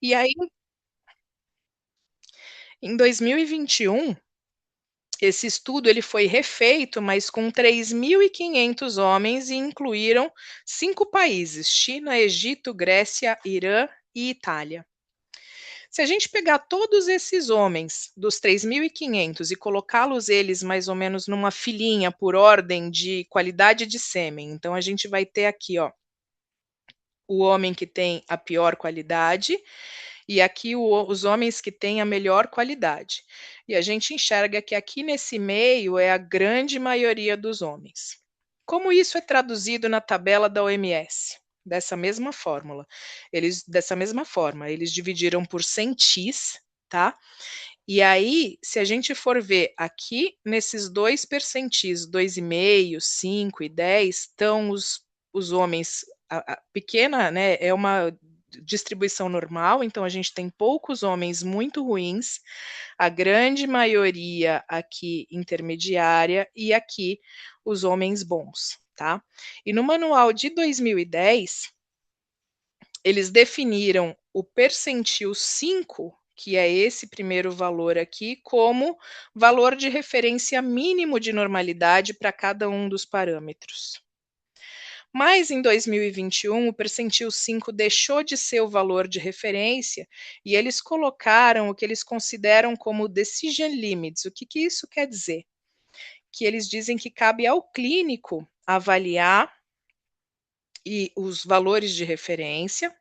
E aí, em 2021, esse estudo ele foi refeito, mas com 3.500 homens e incluíram 5 países: China, Egito, Grécia, Irã e Itália. Se a gente pegar todos esses homens dos 3.500 e colocá-los eles mais ou menos numa filinha por ordem de qualidade de sêmen, então a gente vai ter aqui, ó, o homem que tem a pior qualidade e aqui os homens que têm a melhor qualidade. E a gente enxerga que aqui nesse meio é a grande maioria dos homens. Como isso é traduzido na tabela da OMS? Dessa mesma fórmula. Dessa mesma forma, eles dividiram por centis, tá? E aí, se a gente for ver aqui nesses dois percentis, 2,5, 5 e 10, estão os homens, a pequena, né, é uma distribuição normal, então a gente tem poucos homens muito ruins, a grande maioria aqui intermediária e aqui os homens bons, tá? E no manual de 2010, eles definiram o percentil 5, que é esse primeiro valor aqui, como valor de referência mínimo de normalidade para cada um dos parâmetros. Mas em 2021, o percentil 5 deixou de ser o valor de referência e eles colocaram o que eles consideram como decision limits. O que, que isso quer dizer? Que eles dizem que cabe ao clínico avaliar e os valores de referência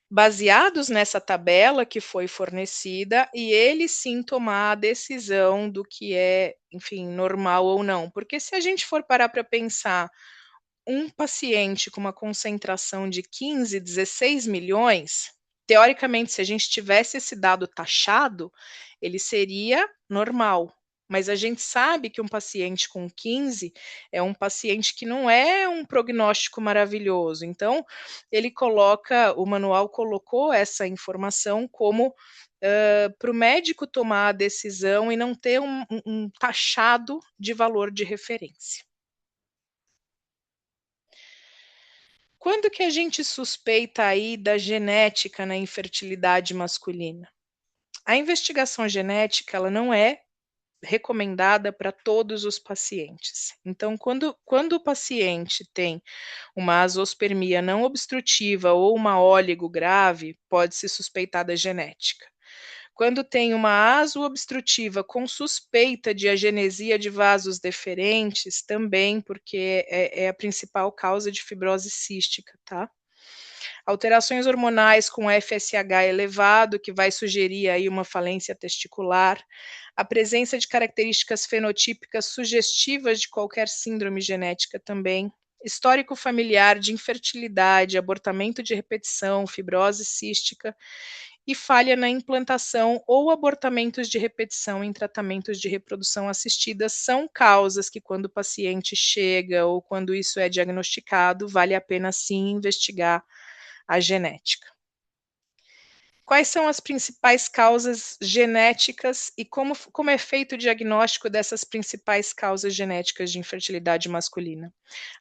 baseados nessa tabela que foi fornecida e ele sim tomar a decisão do que é, enfim, normal ou não. Porque se a gente for parar para pensar, um paciente com uma concentração de 15, 16 milhões, teoricamente, se a gente tivesse esse dado taxado, ele seria normal. Mas a gente sabe que um paciente com 15 é um paciente que não é um prognóstico maravilhoso. Então, o manual colocou essa informação como para o médico tomar a decisão e não ter um taxado de valor de referência. Quando que a gente suspeita aí da genética na infertilidade masculina? A investigação genética, ela não é recomendada para todos os pacientes. Então, quando o paciente tem uma azospermia não obstrutiva ou uma óligo grave, pode-se suspeitar da genética. Quando tem uma aso obstrutiva com suspeita de agenesia de vasos deferentes, também, porque é a principal causa de fibrose cística, tá? Alterações hormonais com FSH elevado, que vai sugerir aí uma falência testicular, a presença de características fenotípicas sugestivas de qualquer síndrome genética também, histórico familiar de infertilidade, abortamento de repetição, fibrose cística e falha na implantação ou abortamentos de repetição em tratamentos de reprodução assistida são causas que, quando o paciente chega ou quando isso é diagnosticado, vale a pena sim investigar a genética. Quais são as principais causas genéticas e como é feito o diagnóstico dessas principais causas genéticas de infertilidade masculina?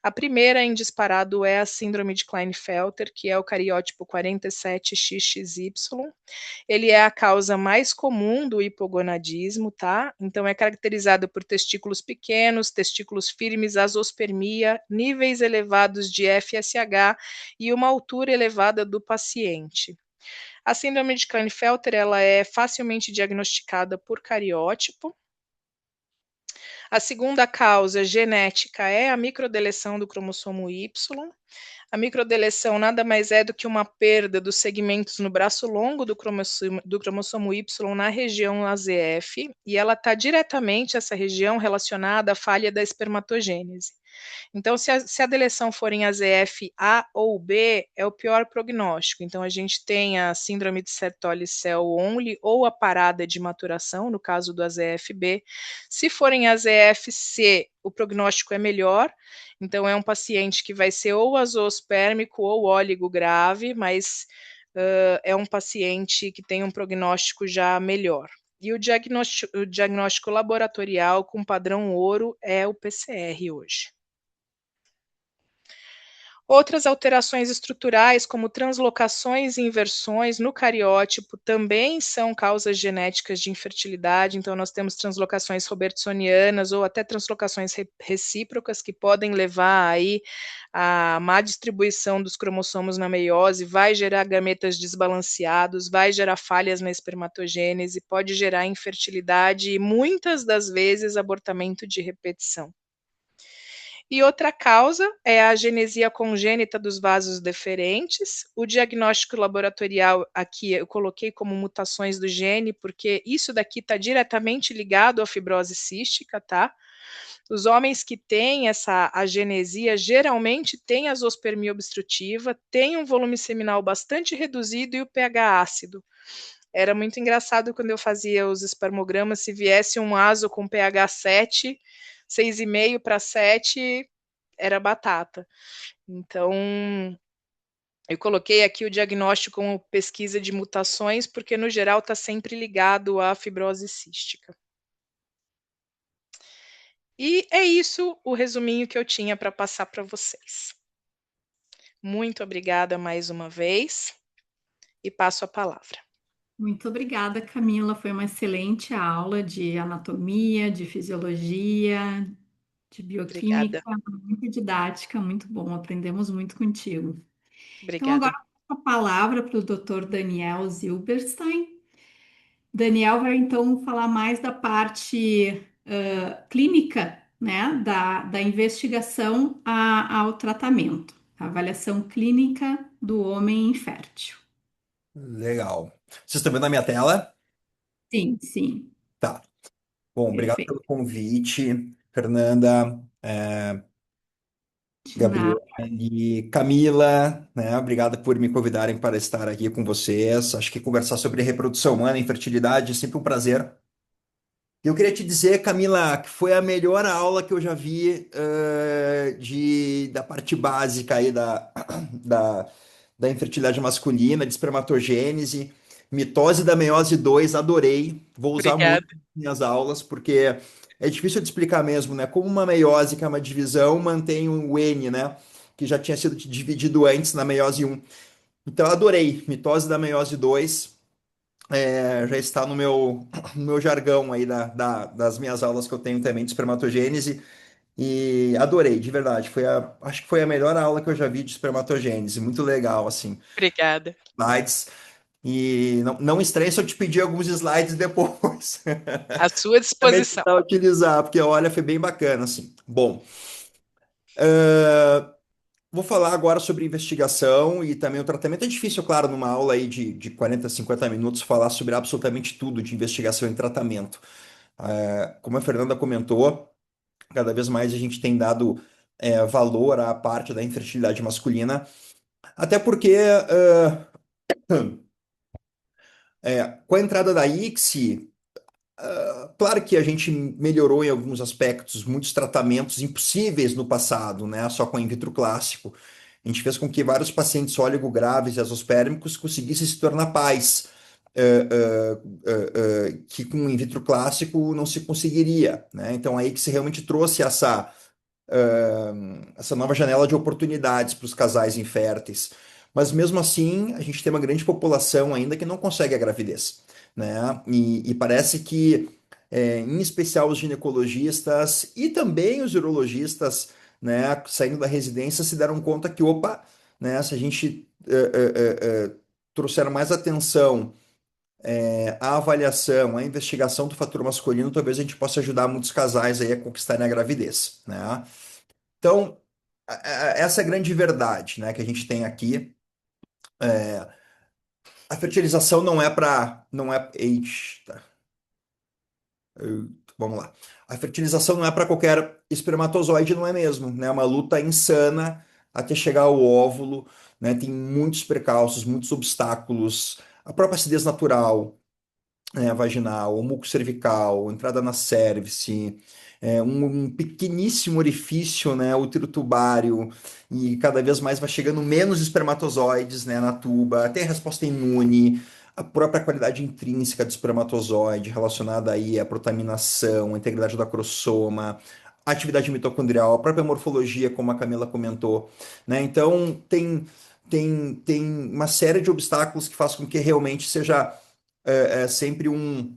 A primeira, em disparado, é a síndrome de Klinefelter, que é o cariótipo 47XXY. Ele é a causa mais comum do hipogonadismo, tá? Então, é caracterizado por testículos pequenos, testículos firmes, azospermia, níveis elevados de FSH e uma altura elevada do paciente. A síndrome de Klinefelter, ela é facilmente diagnosticada por cariótipo. A segunda causa genética é a microdeleção do cromossomo Y. A microdeleção nada mais é do que uma perda dos segmentos no braço longo do cromossomo Y na região AZF, e ela está diretamente, essa região, relacionada à falha da espermatogênese. Então, se a deleção for em AZF A ou B, é o pior prognóstico. Então, a gente tem a síndrome de Sertoli-Cell-Only ou a parada de maturação, no caso do AZF-B. Se for em AZF-C, o prognóstico é melhor. Então, é um paciente que vai ser ou azoospermico ou óligo grave, mas é um paciente que tem um prognóstico já melhor. E o diagnóstico laboratorial com padrão ouro é o PCR hoje. Outras alterações estruturais, como translocações e inversões no cariótipo, também são causas genéticas de infertilidade. Então, nós temos translocações robertsonianas ou até translocações recíprocas que podem levar aí a má distribuição dos cromossomos na meiose, vai gerar gametas desbalanceados, vai gerar falhas na espermatogênese, pode gerar infertilidade e muitas das vezes abortamento de repetição. E outra causa é a agenesia congênita dos vasos deferentes. O diagnóstico laboratorial aqui eu coloquei como mutações do gene, porque isso daqui está diretamente ligado à fibrose cística, tá? Os homens que têm essa agenesia geralmente têm azospermia obstrutiva, têm um volume seminal bastante reduzido e o pH ácido. Era muito engraçado quando eu fazia os espermogramas, se viesse um aso com pH 7, 6,5 para 7, era batata. Então, eu coloquei aqui o diagnóstico como pesquisa de mutações, porque no geral está sempre ligado à fibrose cística. E é isso o resuminho que eu tinha para passar para vocês. Muito obrigada mais uma vez e passo a palavra. Muito obrigada, Camila. Foi uma excelente aula de anatomia, de fisiologia, de bioquímica, Obrigada, muito didática, muito bom. Aprendemos muito contigo. Então, agora obrigada. a palavra para o Dr. Daniel Zilberstein. Daniel vai então falar mais da parte clínica, né, da investigação ao tratamento, a avaliação clínica do homem infértil. Legal. Vocês estão vendo a minha tela? Sim, sim, Tá. Bom, obrigado perfeito. pelo convite, Fernanda, De nada. Gabriele, Camila, né? Obrigado por me convidarem para estar aqui com vocês. Acho que conversar sobre reprodução humana e infertilidade é sempre um prazer. Eu queria te dizer, Camila, que foi a melhor aula que eu já vi da parte básica aí da, da infertilidade masculina, de espermatogênese, mitose da meiose 2, adorei. Vou usar muito Obrigada. nas minhas aulas, porque é difícil de explicar mesmo, né? Como uma meiose, que é uma divisão, mantém um N, né? Que já tinha sido dividido antes na meiose 1. Então, eu adorei. Mitose da meiose 2 já está no meu jargão aí das minhas aulas que eu tenho também de espermatogênese. E adorei, de verdade. Acho que foi a melhor aula que eu já vi de espermatogênese. Muito legal, assim. Obrigada. Slides. E não estranhe se eu te pedir alguns slides depois. À sua Também disposição. tentar utilizar, porque olha, foi bem bacana, assim. Bom, vou falar agora sobre investigação e também o tratamento. É difícil, claro, numa aula aí de 40, 50 minutos, falar sobre absolutamente tudo de investigação e tratamento. Como a Fernanda comentou, cada vez mais a gente tem dado valor à parte da infertilidade masculina, até porque com a entrada da ICSI, claro que a gente melhorou em alguns aspectos, muitos tratamentos impossíveis no passado, né? Só com in vitro clássico. A gente fez com que vários pacientes óligo-graves e azospérmicos conseguissem se tornar pais, que com in vitro clássico não se conseguiria, né? Então aí que se realmente trouxe essa nova janela de oportunidades para os casais inférteis. Mas mesmo assim, a gente tem uma grande população ainda que não consegue a gravidez, né? E parece que, em especial os ginecologistas e também os urologistas, né, saindo da residência, se deram conta que, opa, né, se a gente trouxer mais atenção à avaliação, à investigação do fator masculino, talvez a gente possa ajudar muitos casais aí a conquistarem a gravidez, né? Então, essa é a grande verdade, né, que a gente tem aqui. A fertilização não é para, não é, eita, vamos lá. A fertilização não é para qualquer espermatozoide, não é mesmo, né? É uma luta insana até chegar ao óvulo, né? Tem muitos precalços, muitos obstáculos. A própria acidez natural, né, vaginal, o muco cervical, entrada na cérvice, um pequeníssimo orifício, né, útero tubário, e cada vez mais vai chegando menos espermatozoides, né, na tuba, tem a resposta imune, a própria qualidade intrínseca do espermatozoide relacionada aí à protaminação, à integridade do acrossoma, a atividade mitocondrial, a própria morfologia, como a Camila comentou, né? Então, tem uma série de obstáculos que faz com que realmente seja sempre um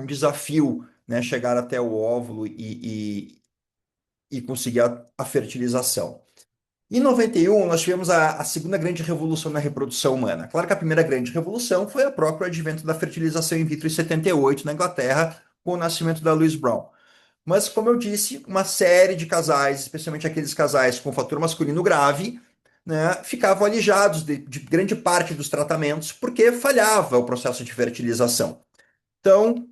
desafio, né? Chegar até o óvulo e conseguir a fertilização. Em 91, nós tivemos a segunda grande revolução na reprodução humana. Claro que a primeira grande revolução foi o próprio advento da fertilização in vitro em 78, na Inglaterra, com o nascimento da Louise Brown. Mas, como eu disse, uma série de casais, especialmente aqueles casais com fator masculino grave, né, ficavam alijados de grande parte dos tratamentos porque falhava o processo de fertilização. Então,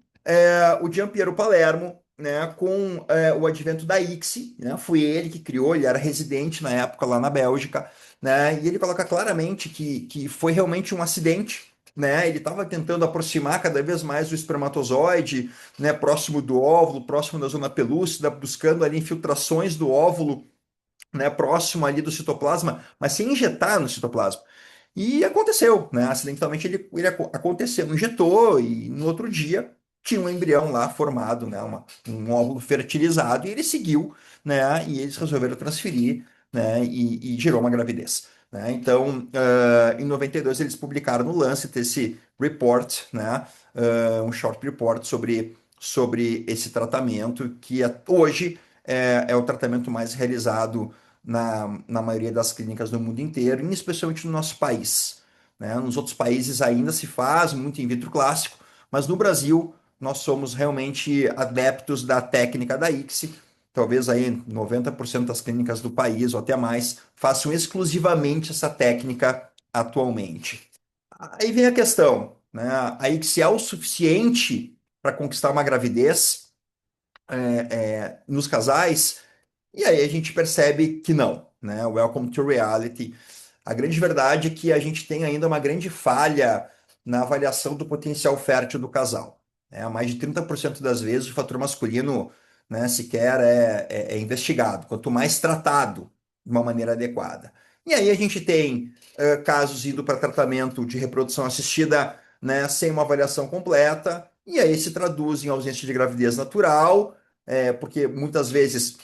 o Giampiero Palermo, né, com o advento da ICSI, né, foi ele que criou, ele era residente na época lá na Bélgica, né, e ele coloca claramente que foi realmente um acidente, né, ele estava tentando aproximar cada vez mais o espermatozoide, né, próximo do óvulo, próximo da zona pelúcida, buscando ali infiltrações do óvulo, né, próximo ali do citoplasma, mas sem injetar no citoplasma. E aconteceu, né? Acidentalmente aconteceu, injetou e no outro dia tinha um embrião lá formado, né? Um óvulo fertilizado e ele seguiu, né? E eles resolveram transferir, né? E gerou uma gravidez, né? Então, em 92 eles publicaram no Lancet esse report, né? Um short report sobre esse tratamento que hoje é o tratamento mais realizado na maioria das clínicas do mundo inteiro, e especialmente no nosso país, né? Nos outros países ainda se faz muito in vitro clássico, mas no Brasil nós somos realmente adeptos da técnica da ICSI. Talvez aí 90% das clínicas do país, ou até mais, façam exclusivamente essa técnica atualmente. Aí vem a questão, né? A ICSI é o suficiente para conquistar uma gravidez nos casais? E aí a gente percebe que não, né? Welcome to reality. A grande verdade é que a gente tem ainda uma grande falha na avaliação do potencial fértil do casal, né? Mais de 30% das vezes o fator masculino, né, sequer é investigado, quanto mais tratado de uma maneira adequada. E aí a gente tem casos indo para tratamento de reprodução assistida, né, sem uma avaliação completa, e aí se traduz em ausência de gravidez natural, porque muitas vezes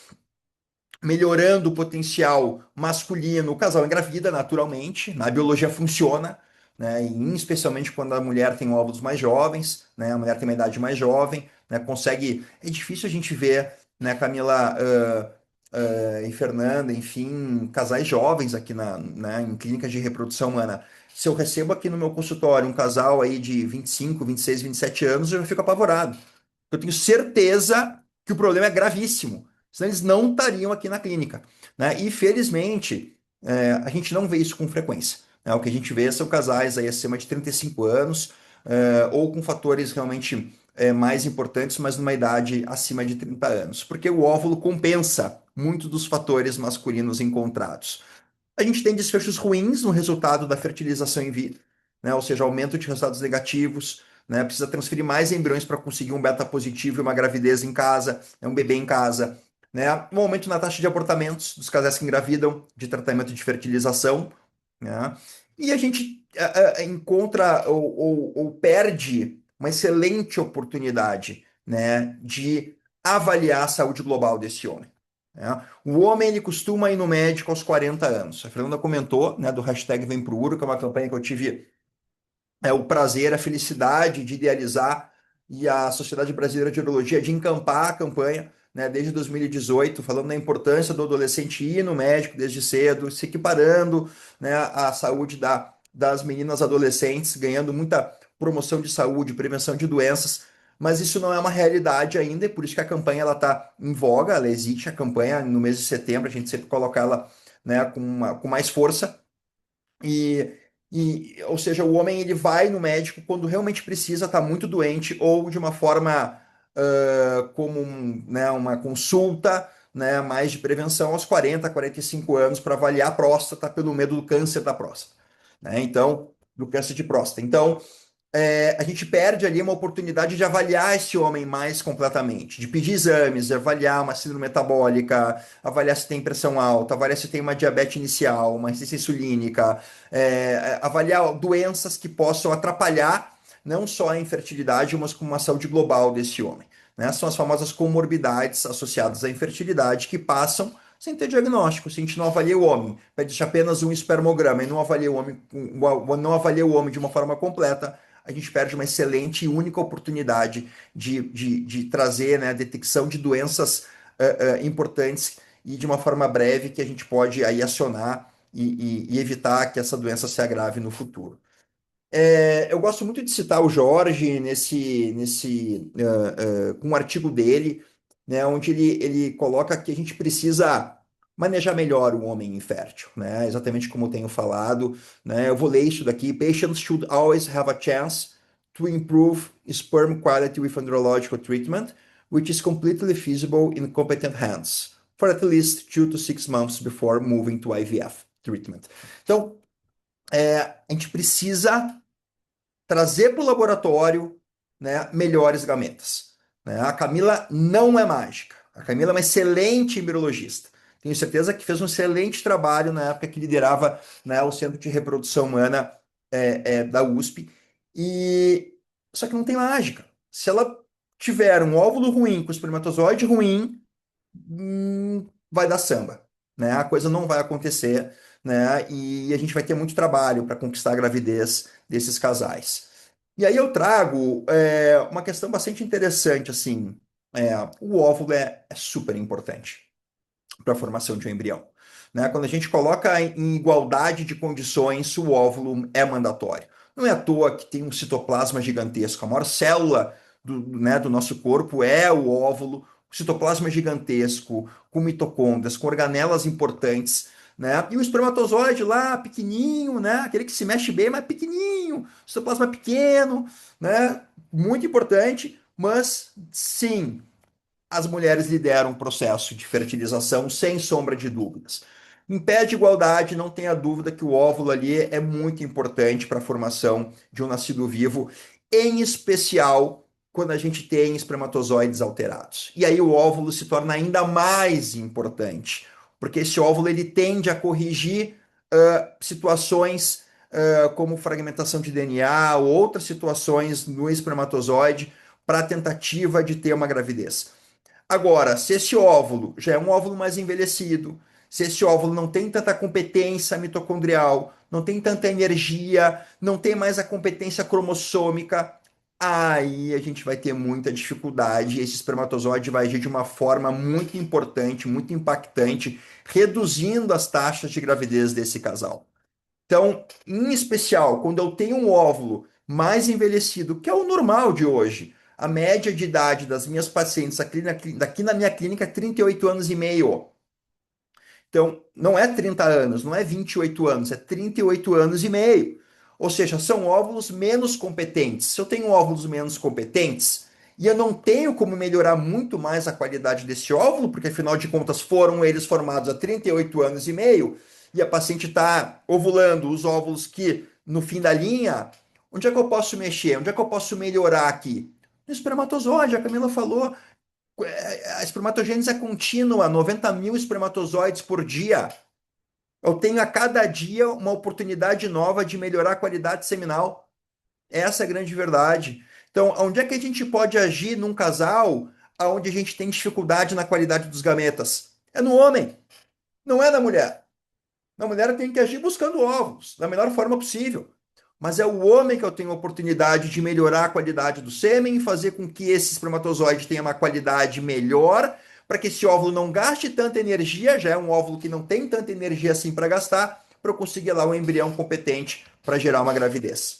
melhorando o potencial masculino, o casal engravida naturalmente, na biologia funciona, né? E especialmente quando a mulher tem óvulos mais jovens, né? A mulher tem uma idade mais jovem, né? Consegue. É difícil a gente ver, né, Camila e Fernanda, enfim, casais jovens aqui né, em clínicas de reprodução humana. Se eu recebo aqui no meu consultório um casal aí de 25, 26, 27 anos, eu já fico apavorado. Eu tenho certeza que o problema é gravíssimo, senão eles não estariam aqui na clínica, né? E felizmente, a gente não vê isso com frequência, né? O que a gente vê são casais aí acima de 35 anos, ou com fatores realmente mais importantes, mas numa idade acima de 30 anos, porque o óvulo compensa muito dos fatores masculinos encontrados. A gente tem desfechos ruins no resultado da fertilização in vitro, né? Ou seja, aumento de resultados negativos, né? Precisa transferir mais embriões para conseguir um beta positivo e uma gravidez em casa, um bebê em casa, né? Um aumento na taxa de abortamentos dos casais que engravidam de tratamento de fertilização, né? E a gente encontra ou perde uma excelente oportunidade, né, de avaliar a saúde global desse homem, né? O homem ele costuma ir no médico aos 40 anos. A Fernanda comentou, né, do hashtag Vem Pro Uro, que é uma campanha que eu tive o prazer, a felicidade de idealizar, e a Sociedade Brasileira de Urologia de encampar a campanha, né, desde 2018, falando da importância do adolescente ir no médico desde cedo, se equiparando, né, à saúde das meninas adolescentes, ganhando muita promoção de saúde, prevenção de doenças, mas isso não é uma realidade ainda, e por isso que a campanha está em voga, ela existe, a campanha no mês de setembro, a gente sempre coloca ela, né, com mais força, e, ou seja, o homem ele vai no médico quando realmente precisa, está muito doente, ou de uma forma como né, uma consulta, né, mais de prevenção aos 40, 45 anos para avaliar a próstata pelo medo do câncer da próstata, né? Então, do câncer de próstata. Então, a gente perde ali uma oportunidade de avaliar esse homem mais completamente, de pedir exames, avaliar uma síndrome metabólica, avaliar se tem pressão alta, avaliar se tem uma diabetes inicial, uma resistência insulínica, avaliar doenças que possam atrapalhar não só a infertilidade, mas com uma saúde global desse homem, né? São as famosas comorbidades associadas à infertilidade que passam sem ter diagnóstico. Se a gente não avalia o homem, pede apenas um espermograma e não avalia o homem, não avalia o homem de uma forma completa, a gente perde uma excelente e única oportunidade de trazer, né, a detecção de doenças importantes e de uma forma breve que a gente pode aí acionar e evitar que essa doença se agrave no futuro. Eu gosto muito de citar o Jorge com um artigo dele, né, onde ele coloca que a gente precisa manejar melhor o homem infértil, né, exatamente como eu tenho falado, né, eu vou ler isso daqui. Patients should always have a chance to improve sperm quality with andrological treatment, which is completely feasible in competent hands, for at least 2 to 6 months before moving to IVF treatment. Então, a gente precisa trazer para o laboratório, né, melhores gametas, né? A Camila não é mágica. A Camila é uma excelente embriologista. Tenho certeza que fez um excelente trabalho na época que liderava, né, o Centro de Reprodução Humana da USP. E só que não tem mágica. Se ela tiver um óvulo ruim com espermatozoide ruim, vai dar samba, né? A coisa não vai acontecer, né? E a gente vai ter muito trabalho para conquistar a gravidez desses casais. E aí eu trago uma questão bastante interessante, assim, o óvulo é super importante para a formação de um embrião. Né? Quando a gente coloca em igualdade de condições, o óvulo é mandatório. Não é à toa que tem um citoplasma gigantesco. A maior célula do nosso corpo é o óvulo, o citoplasma gigantesco, com mitocôndrias, com organelas importantes. Né? E o espermatozoide lá, pequenininho, né? Aquele que se mexe bem, mas pequenininho, citoplasma pequeno, né? Muito importante, mas sim, as mulheres lideram o processo de fertilização sem sombra de dúvidas. Em pé de igualdade, não tenha dúvida que o óvulo ali é muito importante para a formação de um nascido vivo, em especial quando a gente tem espermatozoides alterados. E aí o óvulo se torna ainda mais importante, porque esse óvulo ele tende a corrigir situações como fragmentação de DNA ou outras situações no espermatozoide para a tentativa de ter uma gravidez. Agora, se esse óvulo já é um óvulo mais envelhecido, se esse óvulo não tem tanta competência mitocondrial, não tem tanta energia, não tem mais a competência cromossômica, aí a gente vai ter muita dificuldade e esse espermatozoide vai agir de uma forma muito importante, muito impactante, reduzindo as taxas de gravidez desse casal. Então, em especial, quando eu tenho um óvulo mais envelhecido, que é o normal de hoje, a média de idade das minhas pacientes aqui na minha clínica é 38 anos e meio. Então, não é 30 anos, não é 28 anos, é 38 anos e meio. Ou seja, são óvulos menos competentes. Se eu tenho óvulos menos competentes e eu não tenho como melhorar muito mais a qualidade desse óvulo, porque afinal de contas foram eles formados há 38 anos e meio, e a paciente está ovulando os óvulos que, no fim da linha, onde é que eu posso mexer? Onde é que eu posso melhorar aqui? No espermatozoide, a Camila falou, a espermatogênese é contínua, 90 mil espermatozoides por dia. Eu tenho a cada dia uma oportunidade nova de melhorar a qualidade seminal. Essa é a grande verdade. Então, onde é que a gente pode agir num casal onde a gente tem dificuldade na qualidade dos gametas? É no homem, não é na mulher. Na mulher tem que agir buscando óvulos, da melhor forma possível. Mas é o homem que eu tenho a oportunidade de melhorar a qualidade do sêmen e fazer com que esse espermatozoide tenha uma qualidade melhor, para que esse óvulo não gaste tanta energia, já é um óvulo que não tem tanta energia assim para gastar, para eu conseguir lá um embrião competente para gerar uma gravidez.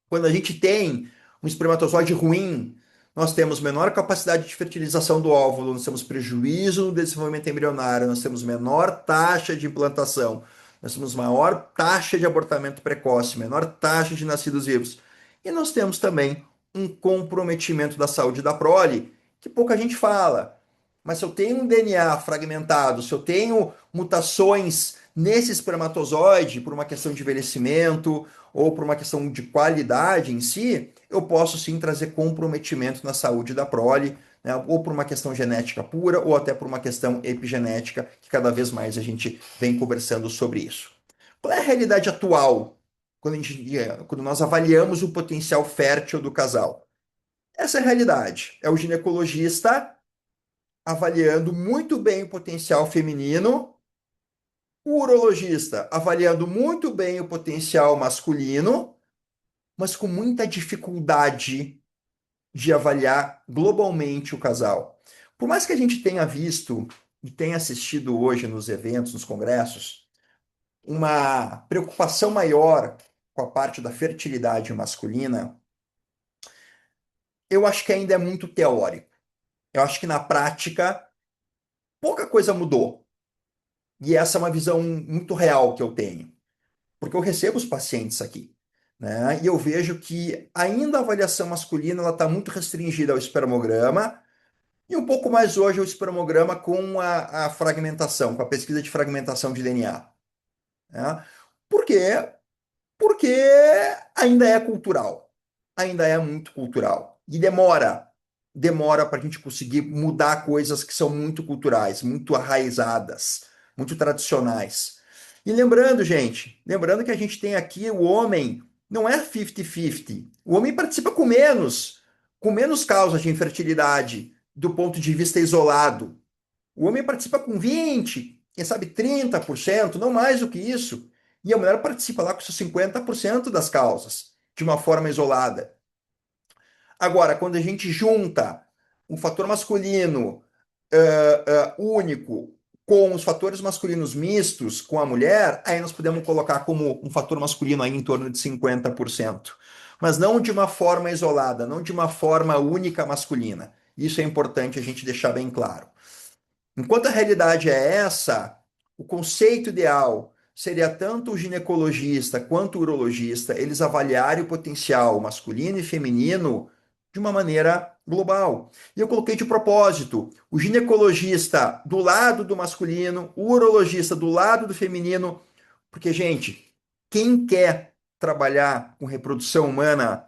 Quando a gente tem um espermatozoide ruim, nós temos menor capacidade de fertilização do óvulo, nós temos prejuízo no desenvolvimento embrionário, nós temos menor taxa de implantação, nós temos maior taxa de abortamento precoce, menor taxa de nascidos vivos. E nós temos também um comprometimento da saúde da prole, que pouca gente fala. Mas se eu tenho um DNA fragmentado, se eu tenho mutações nesse espermatozoide por uma questão de envelhecimento ou por uma questão de qualidade em si, eu posso sim trazer comprometimento na saúde da prole, né? Ou por uma questão genética pura, ou até por uma questão epigenética, que cada vez mais a gente vem conversando sobre isso. Qual é a realidade atual quando nós avaliamos o potencial fértil do casal? Essa é a realidade. É o ginecologista avaliando muito bem o potencial feminino, o urologista avaliando muito bem o potencial masculino, mas com muita dificuldade de avaliar globalmente o casal. Por mais que a gente tenha visto e tenha assistido hoje nos eventos, nos congressos, uma preocupação maior com a parte da fertilidade masculina, eu acho que ainda é muito teórico. Eu acho que na prática pouca coisa mudou. E essa é uma visão muito real que eu tenho, porque eu recebo os pacientes aqui, né? E eu vejo que ainda a avaliação masculina ela está muito restringida ao espermograma e um pouco mais hoje ao espermograma com a fragmentação, com a pesquisa de fragmentação de DNA, né? Por quê? Porque ainda é cultural, ainda é muito cultural. E demora para a gente conseguir mudar coisas que são muito culturais, muito arraizadas, muito tradicionais. E lembrando, gente, lembrando que a gente tem aqui o homem, não é 50-50. O homem participa com menos causas de infertilidade do ponto de vista isolado. O homem participa com 20, quem sabe 30%, não mais do que isso. E a mulher participa lá com seus 50% das causas, de uma forma isolada. Agora, quando a gente junta um fator masculino único com os fatores masculinos mistos com a mulher, aí nós podemos colocar como um fator masculino aí em torno de 50%. Mas não de uma forma isolada, não de uma forma única masculina. Isso é importante a gente deixar bem claro. Enquanto a realidade é essa, o conceito ideal seria tanto o ginecologista quanto o urologista eles avaliarem o potencial masculino e feminino de uma maneira global. E eu coloquei de propósito o ginecologista do lado do masculino, o urologista do lado do feminino, porque, gente, quem quer trabalhar com reprodução humana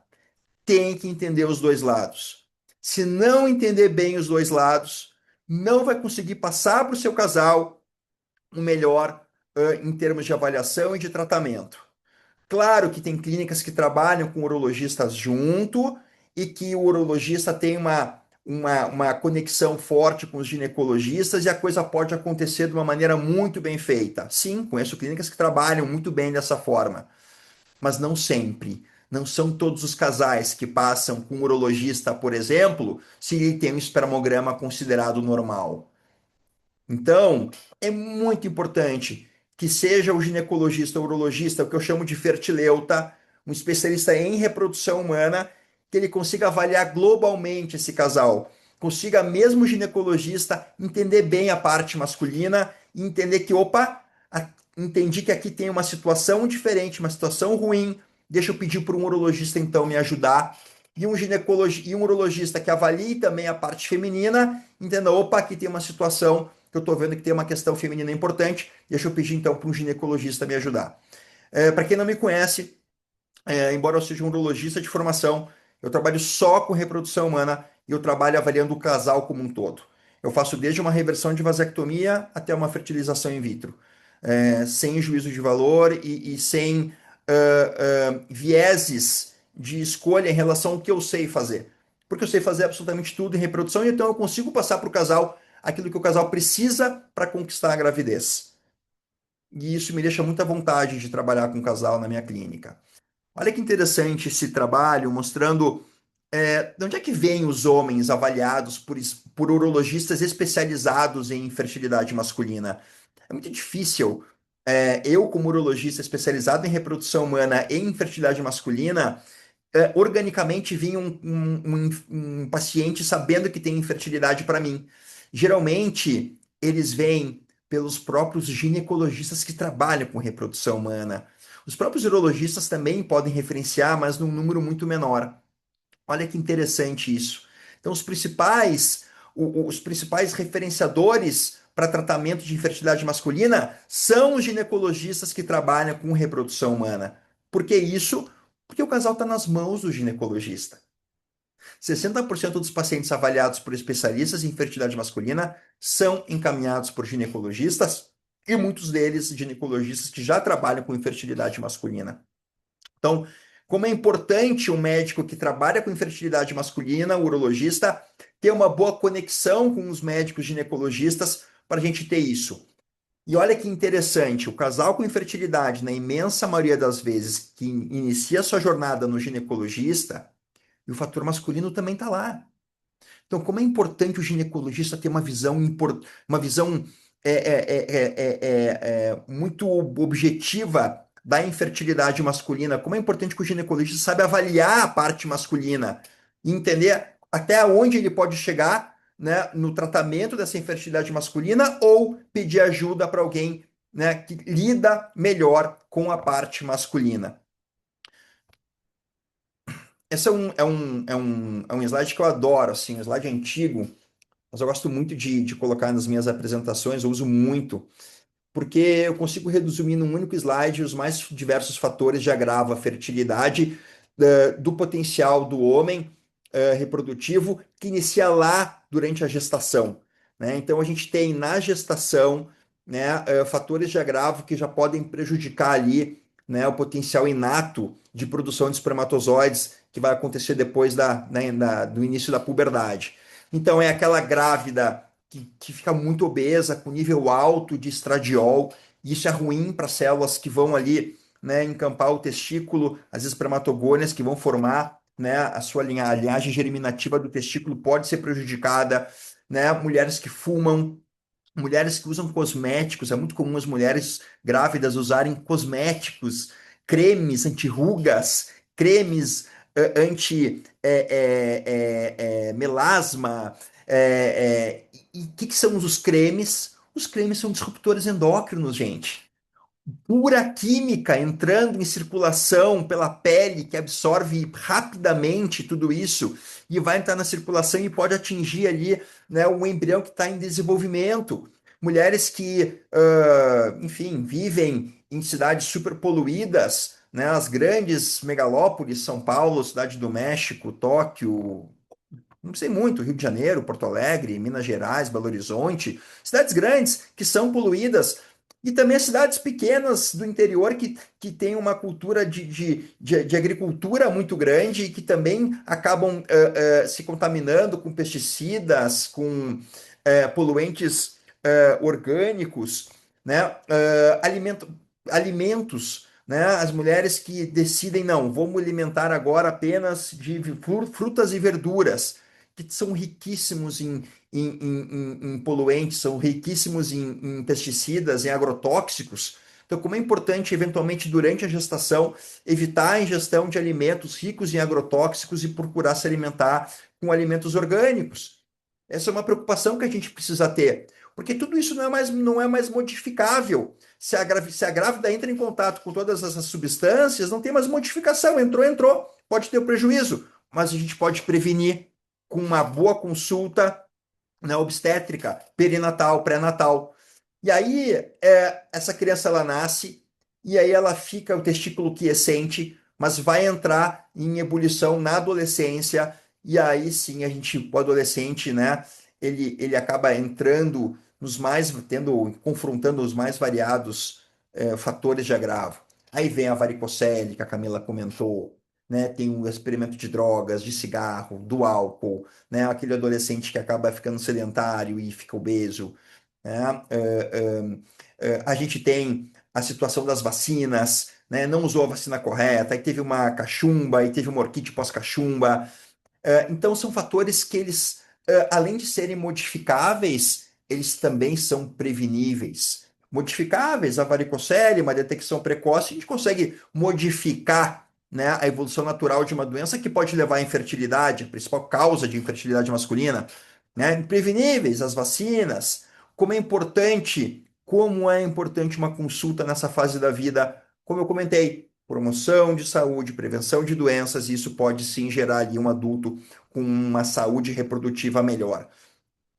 tem que entender os dois lados. Se não entender bem os dois lados, não vai conseguir passar para o seu casal o melhor em termos de avaliação e de tratamento. Claro que tem clínicas que trabalham com urologistas junto e que o urologista tem uma conexão forte com os ginecologistas e a coisa pode acontecer de uma maneira muito bem feita. Sim, conheço clínicas que trabalham muito bem dessa forma, mas não sempre. Não são todos os casais que passam com um urologista, por exemplo, se ele tem um espermograma considerado normal. Então, é muito importante que seja o ginecologista ou urologista, o que eu chamo de fertileuta, um especialista em reprodução humana, que ele consiga avaliar globalmente esse casal. Consiga, mesmo o ginecologista, entender bem a parte masculina e entender que, opa, entendi que aqui tem uma situação diferente, uma situação ruim, deixa eu pedir para um urologista então me ajudar. E um urologista que avalie também a parte feminina, entenda, opa, aqui tem uma situação que eu estou vendo que tem uma questão feminina importante, deixa eu pedir então para um ginecologista me ajudar. Para quem não me conhece, embora eu seja um urologista de formação, eu trabalho só com reprodução humana e eu trabalho avaliando o casal como um todo. Eu faço desde uma reversão de vasectomia até uma fertilização in vitro, sem juízo de valor e sem vieses de escolha em relação ao que eu sei fazer. Porque eu sei fazer absolutamente tudo em reprodução, e então eu consigo passar para o casal aquilo que o casal precisa para conquistar a gravidez. E isso me deixa muita vontade de trabalhar com o casal na minha clínica. Olha que interessante esse trabalho mostrando de onde é que vêm os homens avaliados por urologistas especializados em fertilidade masculina. É muito difícil eu, como urologista especializado em reprodução humana e infertilidade masculina, organicamente vir um paciente sabendo que tem infertilidade para mim. Geralmente, eles vêm pelos próprios ginecologistas que trabalham com reprodução humana. Os próprios urologistas também podem referenciar, mas num número muito menor. Olha que interessante isso. Então, os principais referenciadores para tratamento de infertilidade masculina são os ginecologistas que trabalham com reprodução humana. Por que isso? Porque o casal está nas mãos do ginecologista. 60% dos pacientes avaliados por especialistas em fertilidade masculina são encaminhados por ginecologistas e muitos deles ginecologistas que já trabalham com infertilidade masculina. Então, Como é importante um médico que trabalha com infertilidade masculina, o urologista, ter uma boa conexão com os médicos ginecologistas para a gente ter isso. E olha que interessante, o casal com infertilidade, na imensa maioria das vezes, que inicia sua jornada no ginecologista, e o fator masculino também está lá. Então, como é importante o ginecologista ter uma visão muito objetiva da infertilidade masculina, como é importante que o ginecologista saiba avaliar a parte masculina e entender até onde ele pode chegar, né, no tratamento dessa infertilidade masculina ou pedir ajuda para alguém, né, que lida melhor com a parte masculina. Esse é um slide que eu adoro, assim, um slide antigo, mas eu gosto muito de colocar nas minhas apresentações, eu uso muito, porque eu consigo resumir num único slide os mais diversos fatores de agravo à fertilidade do potencial do homem reprodutivo que inicia lá durante a gestação, né? Então a gente tem na gestação, né, fatores de agravo que já podem prejudicar ali, né, o potencial inato de produção de espermatozoides que vai acontecer depois do início da puberdade. Então é aquela grávida que fica muito obesa, com nível alto de estradiol, e isso é ruim para células que vão ali, né, encampar o testículo, as espermatogônias que vão formar, né, a linhagem germinativa do testículo pode ser prejudicada, né, mulheres que fumam, mulheres que usam cosméticos, é muito comum as mulheres grávidas usarem cosméticos, cremes anti-rugas, cremes anti-melasma. E o que são os cremes? Os cremes são disruptores endócrinos, gente. Pura química entrando em circulação pela pele, que absorve rapidamente tudo isso e vai entrar na circulação e pode atingir ali, né, o embrião que está em desenvolvimento. Mulheres que, enfim, vivem em cidades super poluídas, né, as grandes megalópolis, São Paulo, Cidade do México, Tóquio, não sei muito, Rio de Janeiro, Porto Alegre, Minas Gerais, Belo Horizonte, cidades grandes que são poluídas, e também as cidades pequenas do interior que têm uma cultura de agricultura muito grande e que também acabam se contaminando com pesticidas, com poluentes orgânicos, né? Alimentos, né? As mulheres que decidem, não, vou me alimentar agora apenas de frutas e verduras, que são riquíssimos em poluentes, são riquíssimos em pesticidas, em agrotóxicos. Então, como é importante, eventualmente, durante a gestação, evitar a ingestão de alimentos ricos em agrotóxicos e procurar se alimentar com alimentos orgânicos. Essa é uma preocupação que a gente precisa ter, porque tudo isso não é mais modificável. Se a grávida entra em contato com todas essas substâncias, não tem mais modificação. Entrou, pode ter o prejuízo, mas a gente pode prevenir com uma boa consulta, né, obstétrica, perinatal, pré-natal. E aí, essa criança ela nasce, e aí ela fica o testículo quiescente, mas vai entrar em ebulição na adolescência, e aí sim o adolescente, né, ele acaba entrando confrontando os mais variados fatores de agravo. Aí vem a varicocele, que a Camila comentou, né? Tem o experimento de drogas, de cigarro, do álcool, né? Aquele adolescente que acaba ficando sedentário e fica obeso, né? A gente tem a situação das vacinas, né? Não usou a vacina correta, aí teve uma cachumba, aí teve uma orquite pós-cachumba. Então, são fatores que eles, além de serem modificáveis, eles também são preveníveis. Modificáveis, a varicocele, uma detecção precoce, a gente consegue modificar, né, a evolução natural de uma doença que pode levar à infertilidade, a principal causa de infertilidade masculina. Né? Preveníveis, as vacinas. Como é importante uma consulta nessa fase da vida, como eu comentei, promoção de saúde, prevenção de doenças, e isso pode sim gerar ali um adulto com uma saúde reprodutiva melhor.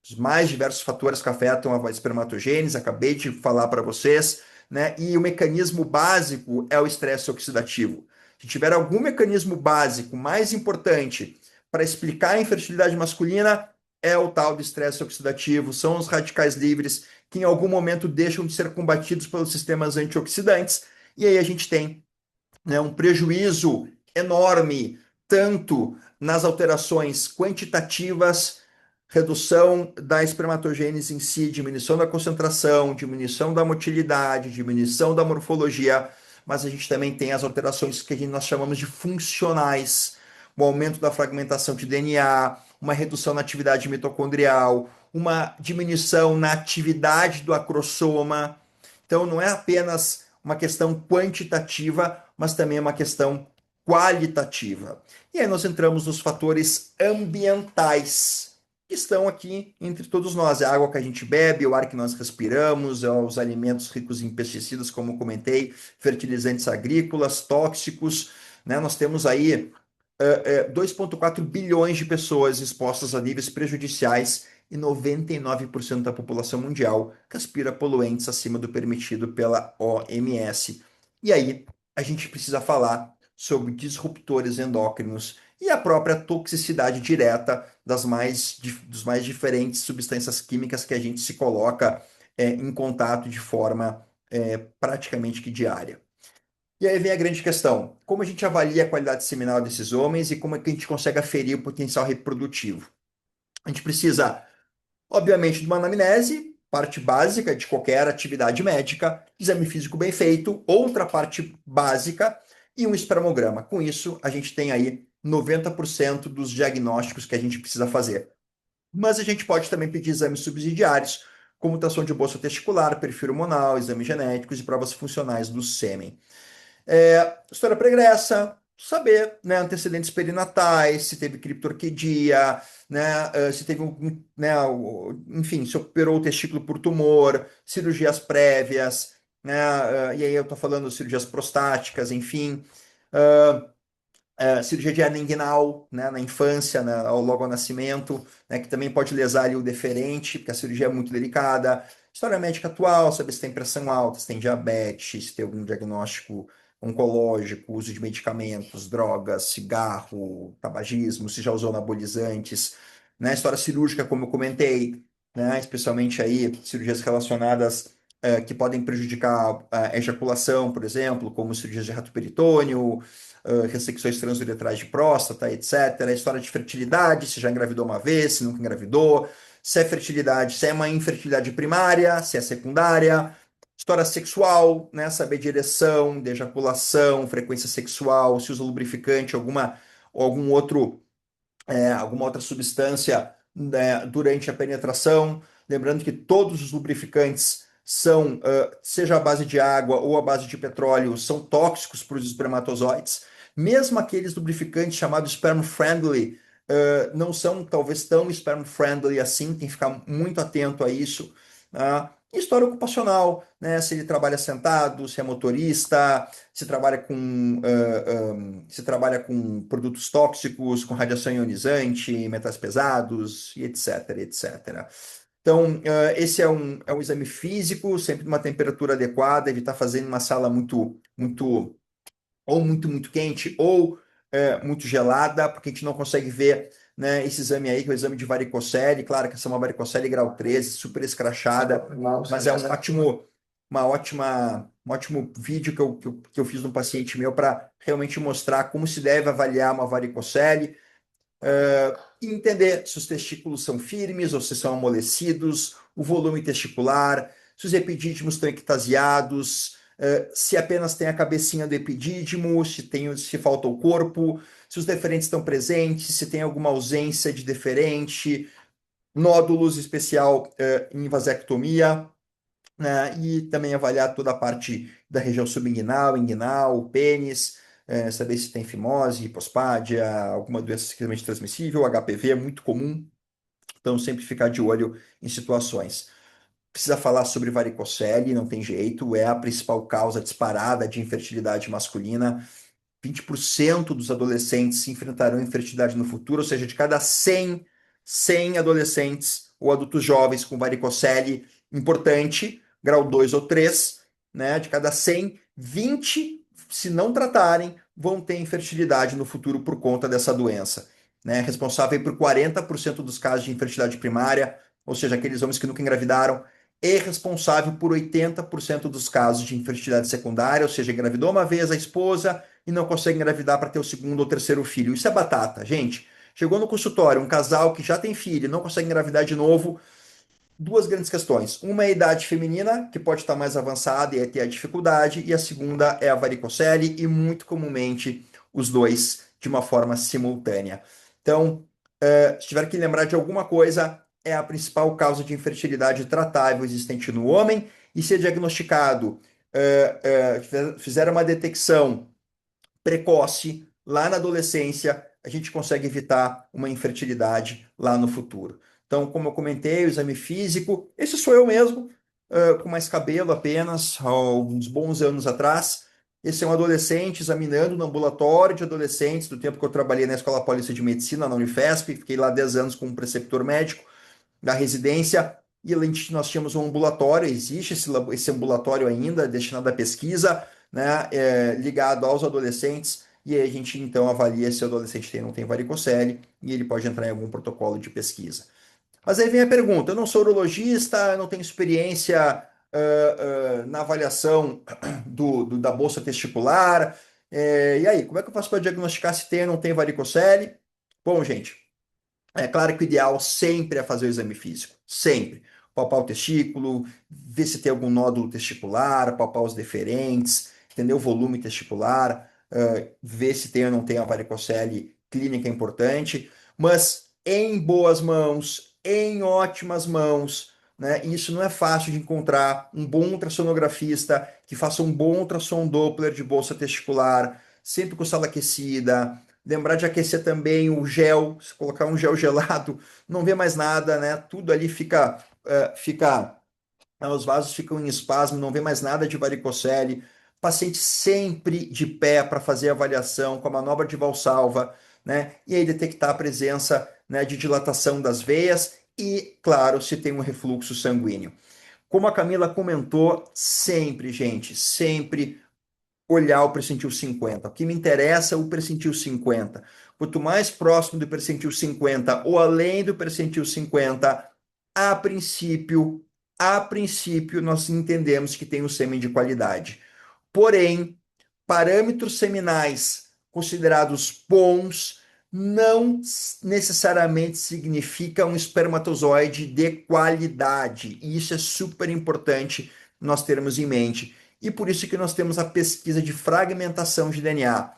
Os mais diversos fatores que afetam a espermatogênese, acabei de falar para vocês, né? E o mecanismo básico é o estresse oxidativo. Se tiver algum mecanismo básico mais importante para explicar a infertilidade masculina, é o tal do estresse oxidativo, são os radicais livres que em algum momento deixam de ser combatidos pelos sistemas antioxidantes, e aí a gente tem, né, um prejuízo enorme, tanto nas alterações quantitativas, redução da espermatogênese em si, diminuição da concentração, diminuição da motilidade, diminuição da morfologia, mas a gente também tem as alterações que nós chamamos de funcionais, o aumento da fragmentação de DNA, uma redução na atividade mitocondrial, uma diminuição na atividade do acrossoma. Então, não é apenas uma questão quantitativa, mas também é uma questão qualitativa. E aí nós entramos nos fatores ambientais, que estão aqui entre todos nós. É a água que a gente bebe, o ar que nós respiramos, os alimentos ricos em pesticidas, como comentei, fertilizantes agrícolas, tóxicos, né? Nós temos aí 2,4 bilhões de pessoas expostas a níveis prejudiciais e 99% da população mundial respira poluentes acima do permitido pela OMS. E aí a gente precisa falar sobre disruptores endócrinos e a própria toxicidade direta dos mais diferentes substâncias químicas que a gente se coloca em contato de forma praticamente que diária. E aí vem a grande questão: como a gente avalia a qualidade seminal desses homens e como é que a gente consegue aferir o potencial reprodutivo? A gente precisa, obviamente, de uma anamnese, parte básica de qualquer atividade médica, exame físico bem feito, outra parte básica e um espermograma. Com isso, a gente tem aí 90% dos diagnósticos que a gente precisa fazer. Mas a gente pode também pedir exames subsidiários, como ultrassom de bolsa testicular, perfil hormonal, exames genéticos e provas funcionais do sêmen. História pregressa, saber, né, antecedentes perinatais, se teve criptorquidia, né, se teve, né, enfim, se operou o testículo por tumor, cirurgias prévias, né, e aí eu tô falando cirurgias prostáticas, enfim, cirurgia de hernia inguinal, né, na infância, né, logo ao nascimento, né, que também pode lesar ali o deferente, porque a cirurgia é muito delicada. História médica atual, saber se tem pressão alta, se tem diabetes, se tem algum diagnóstico oncológico, uso de medicamentos, drogas, cigarro, tabagismo, se já usou anabolizantes, né, história cirúrgica, como eu comentei, né, especialmente aí cirurgias relacionadas que podem prejudicar a ejaculação, por exemplo, como cirurgias de reto peritônio, ressecções transuretrais de próstata, etc. A história de fertilidade, se já engravidou uma vez, se nunca engravidou, se é fertilidade, se é uma infertilidade primária, se é secundária. História sexual, né? Saber de ereção, de ejaculação, frequência sexual, se usa lubrificante, algum outro, alguma outra substância, né, durante a penetração. Lembrando que todos os lubrificantes são, seja à base de água ou à base de petróleo, são tóxicos para os espermatozoides. Mesmo aqueles lubrificantes chamados sperm friendly, não são talvez tão sperm friendly assim, tem que ficar muito atento a isso. História ocupacional, né? Se ele trabalha sentado, se é motorista, se trabalha com produtos tóxicos, com radiação ionizante, metais pesados, e etc, etc. Então, esse é um exame físico, sempre numa temperatura adequada, evitar fazer em uma sala muito quente, ou muito gelada, porque a gente não consegue ver, né, esse exame aí, que é o exame de varicocele. Claro que essa é uma varicocele grau 13, super escrachada, mas é um ótimo vídeo que eu fiz no paciente meu para realmente mostrar como se deve avaliar uma varicocele, e entender se os testículos são firmes ou se são amolecidos, o volume testicular, se os epidídimos estão ectasiados, se apenas tem a cabecinha do epidídimo, se falta o corpo, se os deferentes estão presentes, se tem alguma ausência de deferente, nódulos, especial em vasectomia, né? E também avaliar toda a parte da região subinguinal, inguinal, pênis, saber se tem fimose, hipospádia, alguma doença sexualmente transmissível, HPV é muito comum, então sempre ficar de olho em situações. Precisa falar sobre varicocele, não tem jeito, é a principal causa disparada de infertilidade masculina. 20% dos adolescentes se enfrentarão infertilidade no futuro, ou seja, de cada 100 adolescentes ou adultos jovens com varicocele importante, grau 2 ou 3, né, de cada 100, 20, se não tratarem, vão ter infertilidade no futuro por conta dessa doença, né, responsável por 40% dos casos de infertilidade primária, ou seja, aqueles homens que nunca engravidaram, e responsável por 80% dos casos de infertilidade secundária, ou seja, engravidou uma vez a esposa, e não consegue engravidar para ter o segundo ou terceiro filho. Isso é batata, gente. Chegou no consultório, um casal que já tem filho e não consegue engravidar de novo, duas grandes questões. Uma é a idade feminina, que pode estar mais avançada e ter a dificuldade, e a segunda é a varicocele, e muito comumente os dois de uma forma simultânea. Então, se tiver que lembrar de alguma coisa, é a principal causa de infertilidade tratável existente no homem, e ser diagnosticado, fizer uma detecção precoce lá na adolescência, a gente consegue evitar uma infertilidade lá no futuro. Então, como eu comentei, o exame físico, esse sou eu mesmo, com mais cabelo apenas, há uns bons anos atrás. Esse é um adolescente examinando no ambulatório de adolescentes, do tempo que eu trabalhei na Escola Paulista de Medicina, na Unifesp, fiquei lá 10 anos como preceptor médico da residência, e além disso, nós tínhamos um ambulatório, existe esse ambulatório ainda, destinado à pesquisa, né, ligado aos adolescentes, e aí a gente então avalia se o adolescente tem ou não tem varicocele, e ele pode entrar em algum protocolo de pesquisa. Mas aí vem a pergunta: eu não sou urologista, eu não tenho experiência na avaliação da bolsa testicular, e aí, como é que eu faço para diagnosticar se tem ou não tem varicocele? Bom, gente, é claro que o ideal sempre é fazer o exame físico, sempre. Palpar o testículo, ver se tem algum nódulo testicular, palpar os deferentes, entender o volume testicular, ver se tem ou não tem a varicocele clínica importante, mas em boas mãos, em ótimas mãos, né? E isso não é fácil de encontrar um bom ultrassonografista que faça um bom ultrassom Doppler de bolsa testicular, sempre com sala aquecida. Lembrar de aquecer também o gel, se colocar um gel gelado, não vê mais nada, né? Tudo ali os vasos ficam em espasmo, não vê mais nada de varicocele. Paciente sempre de pé para fazer a avaliação com a manobra de Valsalva, né? E aí detectar a presença, né, de dilatação das veias e, claro, se tem um refluxo sanguíneo. Como a Camila comentou, sempre, gente, sempre olhar o percentil 50. O que me interessa é o percentil 50. Quanto mais próximo do percentil 50 ou além do percentil 50, a princípio, a princípio, nós entendemos que tem um sêmen de qualidade. Porém, parâmetros seminais considerados bons não necessariamente significa um espermatozoide de qualidade. E isso é super importante nós termos em mente. E por isso que nós temos a pesquisa de fragmentação de DNA.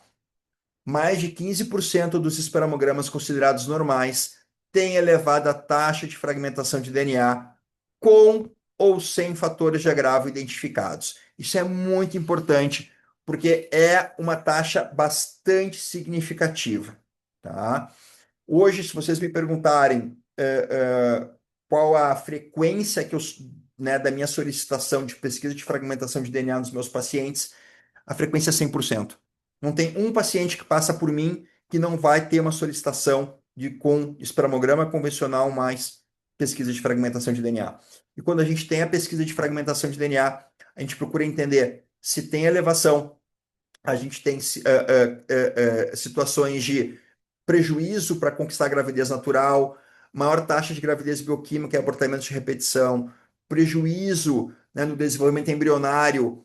Mais de 15% dos espermogramas considerados normais têm elevada taxa de fragmentação de DNA com ou sem fatores de agravo identificados. Isso é muito importante porque é uma taxa bastante significativa, tá? Hoje, se vocês me perguntarem qual a frequência né, da minha solicitação de pesquisa de fragmentação de DNA nos meus pacientes, a frequência é 100%. Não tem um paciente que passa por mim que não vai ter uma solicitação com espermograma convencional mais pesquisa de fragmentação de DNA. E quando a gente tem a pesquisa de fragmentação de DNA, a gente procura entender se tem elevação, a gente tem situações de prejuízo para conquistar a gravidez natural, maior taxa de gravidez bioquímica e abortamento de repetição, prejuízo, né, no desenvolvimento embrionário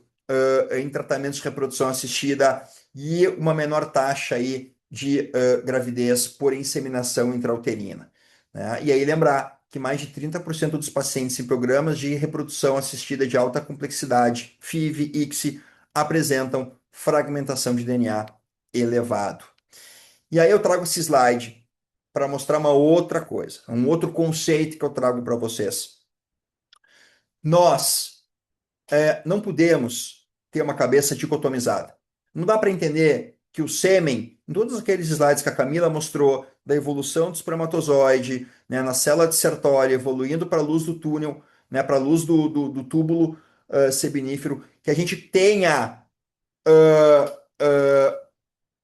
em tratamentos de reprodução assistida e uma menor taxa aí de gravidez por inseminação intrauterina, né? E aí lembrar que mais de 30% dos pacientes em programas de reprodução assistida de alta complexidade, FIV, ICSI, apresentam fragmentação de DNA elevado. E aí eu trago esse slide para mostrar uma outra coisa, um outro conceito que eu trago para vocês. Nós não podemos ter uma cabeça dicotomizada. Não dá para entender que o sêmen, em todos aqueles slides que a Camila mostrou, da evolução do espermatozoide, né, na célula de Sertoli, evoluindo para a luz do túnel, né, para a luz do túbulo sebinífero, que a gente tenha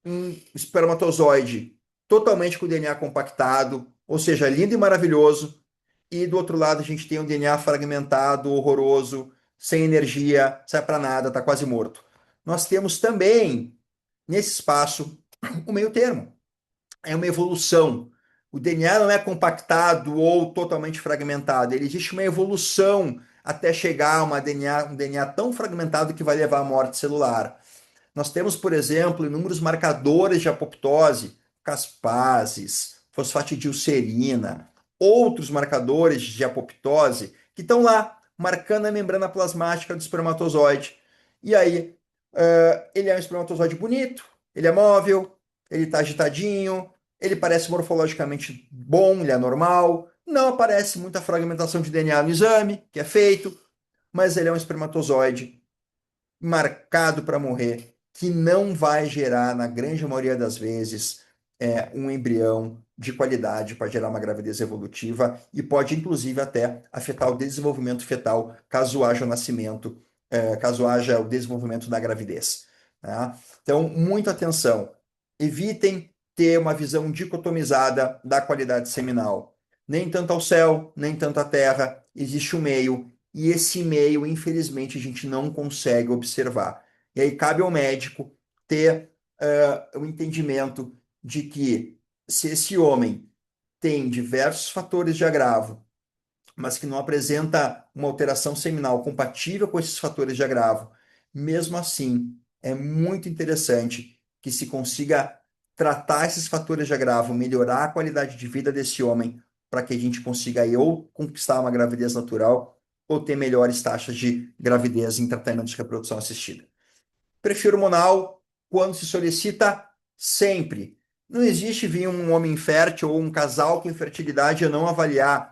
um espermatozoide totalmente com o DNA compactado, ou seja, lindo e maravilhoso, e do outro lado a gente tem um DNA fragmentado, horroroso, sem energia, sai para nada, está quase morto. Nós temos também, nesse espaço, o meio termo. É uma evolução. O DNA não é compactado ou totalmente fragmentado, ele existe uma evolução até chegar a um DNA tão fragmentado que vai levar à morte celular. Nós temos, por exemplo, inúmeros marcadores de apoptose, caspases, fosfatidilcerina, outros marcadores de apoptose que estão lá marcando a membrana plasmática do espermatozoide. E aí, ele é um espermatozoide bonito, ele é móvel, ele está agitadinho, ele parece morfologicamente bom, ele é normal, não aparece muita fragmentação de DNA no exame, que é feito, mas ele é um espermatozoide marcado para morrer, que não vai gerar, na grande maioria das vezes, um embrião de qualidade para gerar uma gravidez evolutiva e pode, inclusive, até afetar o desenvolvimento fetal, caso haja o nascimento, caso haja o desenvolvimento da gravidez. Tá? Então, muita atenção. Evitem ter uma visão dicotomizada da qualidade seminal. Nem tanto ao céu, nem tanto à terra. Existe um meio, e esse meio, infelizmente, a gente não consegue observar. E aí cabe ao médico ter o entendimento de que se esse homem tem diversos fatores de agravo, mas que não apresenta uma alteração seminal compatível com esses fatores de agravo, mesmo assim, é muito interessante que se consiga tratar esses fatores de agravo, melhorar a qualidade de vida desse homem, para que a gente consiga aí ou conquistar uma gravidez natural ou ter melhores taxas de gravidez em tratamento de reprodução assistida. Perfil hormonal, quando se solicita, sempre. Não existe vir um homem infértil ou um casal com infertilidade e eu não avaliar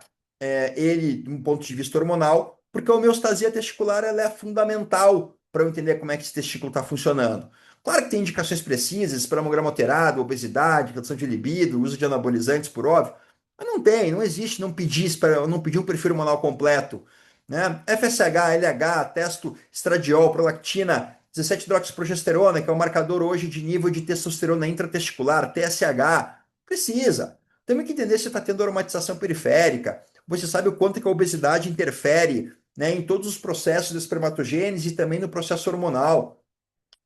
ele de um ponto de vista hormonal, porque a homeostasia testicular ela é fundamental para eu entender como é que esse testículo está funcionando. Claro que tem indicações precisas para hemograma alterado, obesidade, redução de libido, uso de anabolizantes, por óbvio, mas não tem, não existe não pedir um perfil hormonal completo. Né? FSH, LH, testo estradiol, prolactina, 17-hidroxiprogesterona, que é o marcador hoje de nível de testosterona intratesticular, TSH, precisa. Temos que entender se está tendo aromatização periférica. Você sabe o quanto que a obesidade interfere, né, em todos os processos da espermatogênese e também no processo hormonal.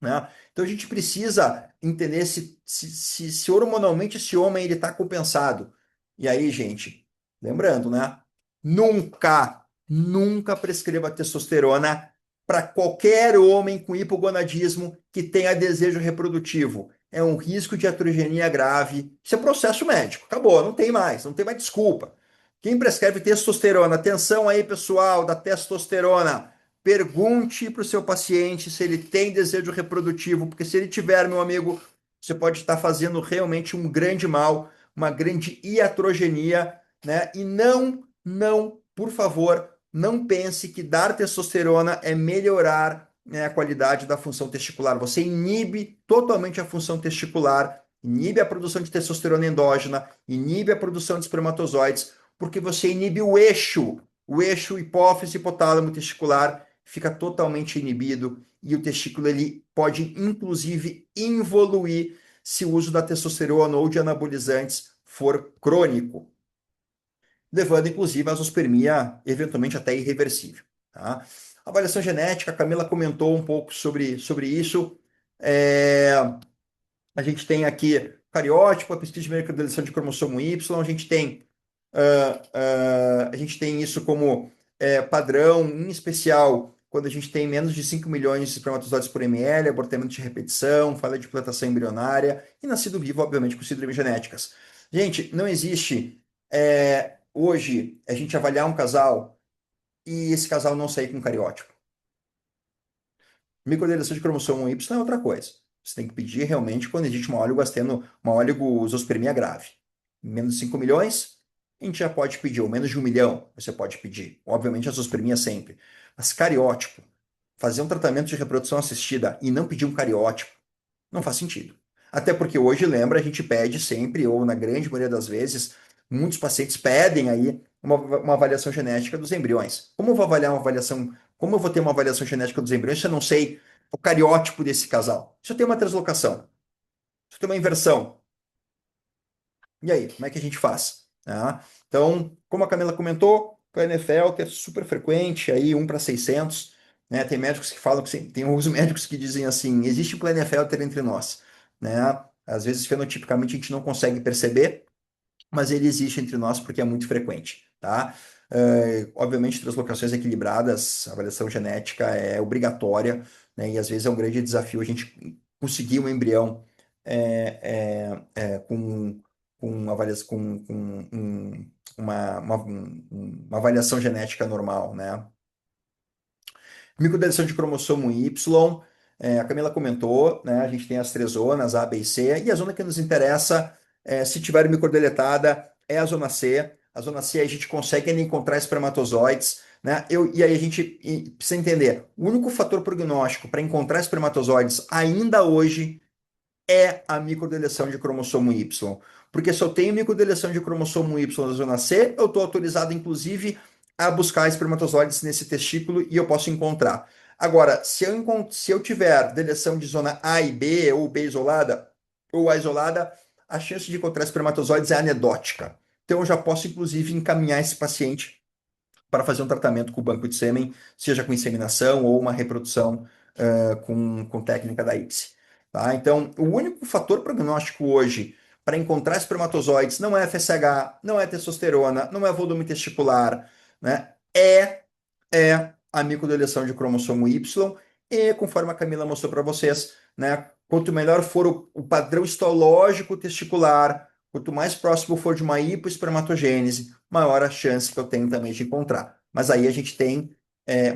Né? Então a gente precisa entender se hormonalmente esse homem está compensado. E aí, gente, lembrando, né? Nunca prescreva testosterona para qualquer homem com hipogonadismo que tenha desejo reprodutivo. É um risco de iatrogenia grave. Isso é processo médico. Acabou, não tem mais desculpa. Quem prescreve testosterona, atenção aí, pessoal, da testosterona. Pergunte para o seu paciente se ele tem desejo reprodutivo, porque se ele tiver, meu amigo, você pode estar fazendo realmente um grande mal, uma grande iatrogenia, né? E por favor, não pense que dar testosterona é melhorar, né, a qualidade da função testicular. Você inibe totalmente a função testicular, inibe a produção de testosterona endógena, inibe a produção de espermatozoides, porque você inibe o eixo hipófise hipotálamo testicular fica totalmente inibido e o testículo ele pode inclusive involuir se o uso da testosterona ou de anabolizantes for crônico, levando inclusive a azoospermia eventualmente até irreversível. Tá? Avaliação genética, a Camila comentou um pouco sobre isso. A gente tem aqui cariótipo, a pesquisa de mercadorização de cromossomo Y, a gente tem isso como padrão, em especial quando a gente tem menos de 5 milhões de espermatozoides por ml, abortamento de repetição, falha de implantação embrionária e nascido vivo, obviamente, com síndrome genéticas. Gente, não existe hoje a gente avaliar um casal e esse casal não sair com cariótipo. Microdeleção de cromossomo Y é outra coisa. Você tem que pedir realmente quando existe uma oligosospermia grave. Menos de 5 milhões, a gente já pode pedir, ou menos de 1 milhão, você pode pedir. Obviamente, a zoospermia sempre. Mas cariótipo, fazer um tratamento de reprodução assistida e não pedir um cariótipo, não faz sentido. Até porque hoje, lembra, a gente pede sempre, ou na grande maioria das vezes, muitos pacientes pedem aí uma avaliação genética dos embriões. Como eu vou ter uma avaliação genética dos embriões se eu não sei o cariótipo desse casal? Se eu tenho uma translocação, se eu tenho uma inversão, e aí, como é que a gente faz? Então, como a Camila comentou, o Klinefelter é super frequente, aí 1 para 600, né? Tem médicos que falam que tem alguns médicos que dizem assim, existe o Klinefelter entre nós, né? Às vezes, fenotipicamente, a gente não consegue perceber, mas ele existe entre nós porque é muito frequente, tá? Obviamente, translocações equilibradas, a avaliação genética é obrigatória, né? E às vezes é um grande desafio a gente conseguir um embrião com, uma avaliação genética normal, né? Microdeleção de cromossomo Y, a Camila comentou, né? A gente tem as três zonas, A, B e C, e a zona que nos interessa, se tiver microdeletada, é a zona C. A zona C a gente consegue ainda encontrar espermatozoides, né? E aí a gente precisa entender, o único fator prognóstico para encontrar espermatozoides ainda hoje é a microdeleção de cromossomo Y. Porque se eu tenho microdeleção de cromossomo Y na zona C, eu estou autorizado, inclusive, a buscar espermatozoides nesse testículo e eu posso encontrar. Agora, se eu tiver deleção de zona A e B, ou B isolada, ou A isolada, a chance de encontrar espermatozoides é anedótica. Então, eu já posso, inclusive, encaminhar esse paciente para fazer um tratamento com o banco de sêmen, seja com inseminação ou uma reprodução com técnica da ICSI. Tá? Então, o único fator prognóstico hoje para encontrar espermatozoides não é FSH, não é testosterona, não é volume testicular, né? É a microdeleção de cromossomo Y, e conforme a Camila mostrou para vocês, né? Quanto melhor for o padrão histológico testicular, quanto mais próximo for de uma hipoespermatogênese, maior a chance que eu tenho também de encontrar. Mas aí a gente tem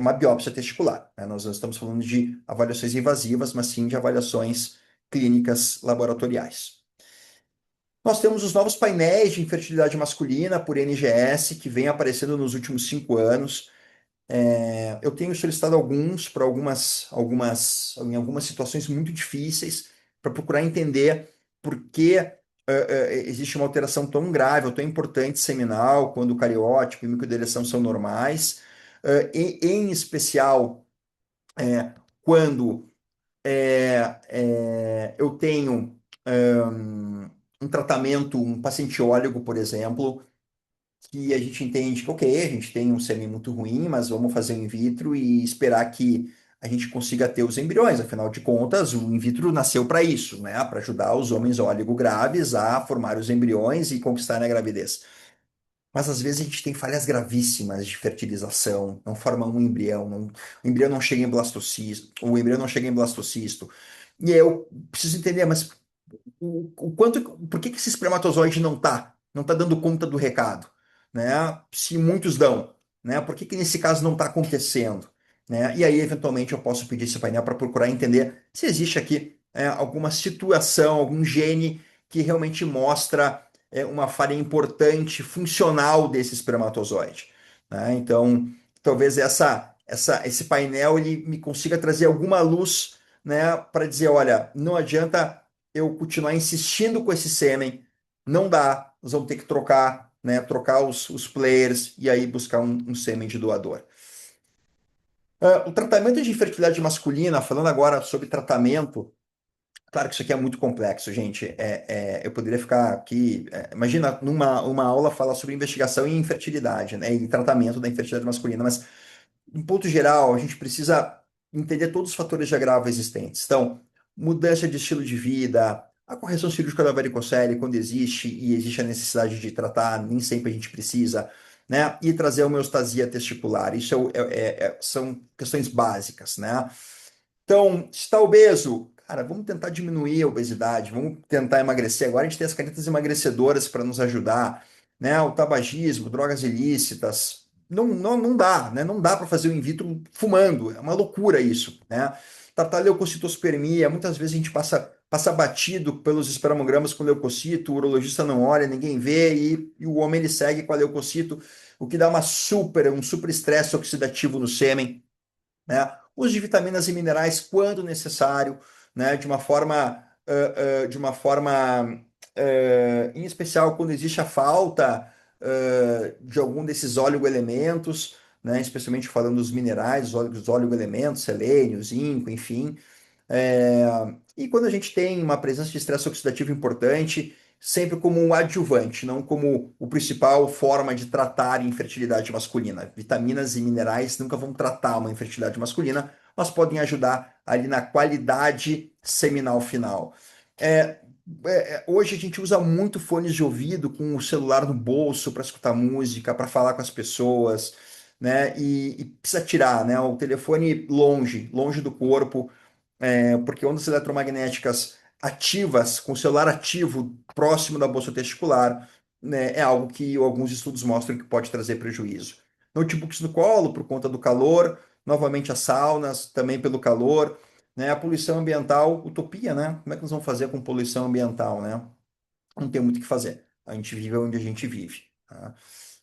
uma biópsia testicular, né? Nós não estamos falando de avaliações invasivas, mas sim de avaliações clínicas laboratoriais. Nós temos os novos painéis de infertilidade masculina por NGS, que vem aparecendo nos últimos 5 anos. Eu tenho solicitado alguns para em algumas situações muito difíceis, para procurar entender por que existe uma alteração tão grave ou tão importante seminal, quando o cariótipo e microdeleção são normais, em especial quando eu tenho um tratamento, um paciente óligo, por exemplo, que a gente entende que, ok, a gente tem um sêmen muito ruim, mas vamos fazer um in vitro e esperar que a gente consiga ter os embriões. Afinal de contas, o in vitro nasceu para isso, né? Para ajudar os homens óligo-graves a formar os embriões e conquistarem a gravidez. Mas às vezes a gente tem falhas gravíssimas de fertilização, não forma um embrião, o embrião não chega em blastocisto, o embrião não chega em blastocisto. E aí eu preciso entender, mas por que esse espermatozoide não tá dando conta do recado, né? Se muitos dão, né? Por que nesse caso não está acontecendo, né? E aí eventualmente eu posso pedir esse painel para procurar entender se existe aqui alguma situação, algum gene que realmente mostra uma falha importante funcional desse espermatozoide, né? Então, talvez esse painel ele me consiga trazer alguma luz, né, para dizer, olha, não adianta eu continuar insistindo com esse sêmen, não dá, nós vamos ter que trocar, né, trocar os players e aí buscar um sêmen de doador. O tratamento de infertilidade masculina, falando agora sobre tratamento, claro que isso aqui é muito complexo, gente. Eu poderia ficar aqui. Imagina, numa uma aula falar sobre investigação em infertilidade, né, e tratamento da infertilidade masculina, mas em ponto geral, a gente precisa entender todos os fatores de agravo existentes. Então, mudança de estilo de vida, a correção cirúrgica da varicocele, quando existe e existe a necessidade de tratar, nem sempre a gente precisa, né? E trazer a homeostasia testicular. Isso são questões básicas, né? Então, se está obeso, cara, vamos tentar diminuir a obesidade, vamos tentar emagrecer. Agora a gente tem as canetas emagrecedoras para nos ajudar, né? O tabagismo, drogas ilícitas. Não dá, né? Não dá para fazer o in vitro fumando. É uma loucura isso, né? Tratar leucocitospermia, muitas vezes a gente passa batido pelos espermogramas com leucocito, o urologista não olha, ninguém vê, e o homem ele segue com a leucocito, o que dá um super estresse oxidativo no sêmen, né? Uso de vitaminas e minerais quando necessário, né? Em especial quando existe a falta de algum desses oligoelementos, né? Especialmente falando dos minerais, os oligoelementos, selênio, zinco, enfim. É, e quando a gente tem uma presença de estresse oxidativo importante, sempre como um adjuvante, não como o principal forma de tratar a infertilidade masculina. Vitaminas e minerais nunca vão tratar uma infertilidade masculina, mas podem ajudar ali na qualidade seminal final. Hoje a gente usa muito fones de ouvido com o celular no bolso para escutar música, para falar com as pessoas, né? E precisa tirar, né? O telefone longe do corpo, porque ondas eletromagnéticas ativas, com o celular ativo próximo da bolsa testicular, né, é algo que alguns estudos mostram que pode trazer prejuízo. Notebooks no colo, por conta do calor, novamente as saunas, também pelo calor, né, a poluição ambiental, utopia, né? Como é que nós vamos fazer com poluição ambiental, né? Não tem muito o que fazer. A gente vive onde a gente vive. Tá?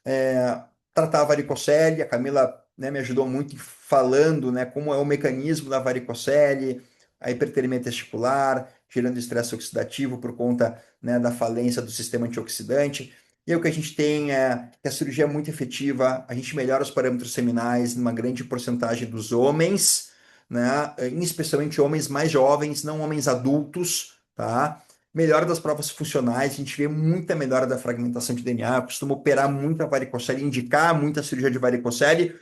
É, tratar a varicocele, a Camila, né, me ajudou muito falando, né, como é o mecanismo da varicocele, a hipertermia testicular, gerando estresse oxidativo por conta, né, da falência do sistema antioxidante. E o que a gente tem é que a cirurgia é muito efetiva, a gente melhora os parâmetros seminais numa grande porcentagem dos homens, né, especialmente homens mais jovens, não homens adultos, tá? Melhora das provas funcionais, a gente vê muita melhora da fragmentação de DNA. Eu costumo operar muito a varicocele, indicar muita cirurgia de varicocele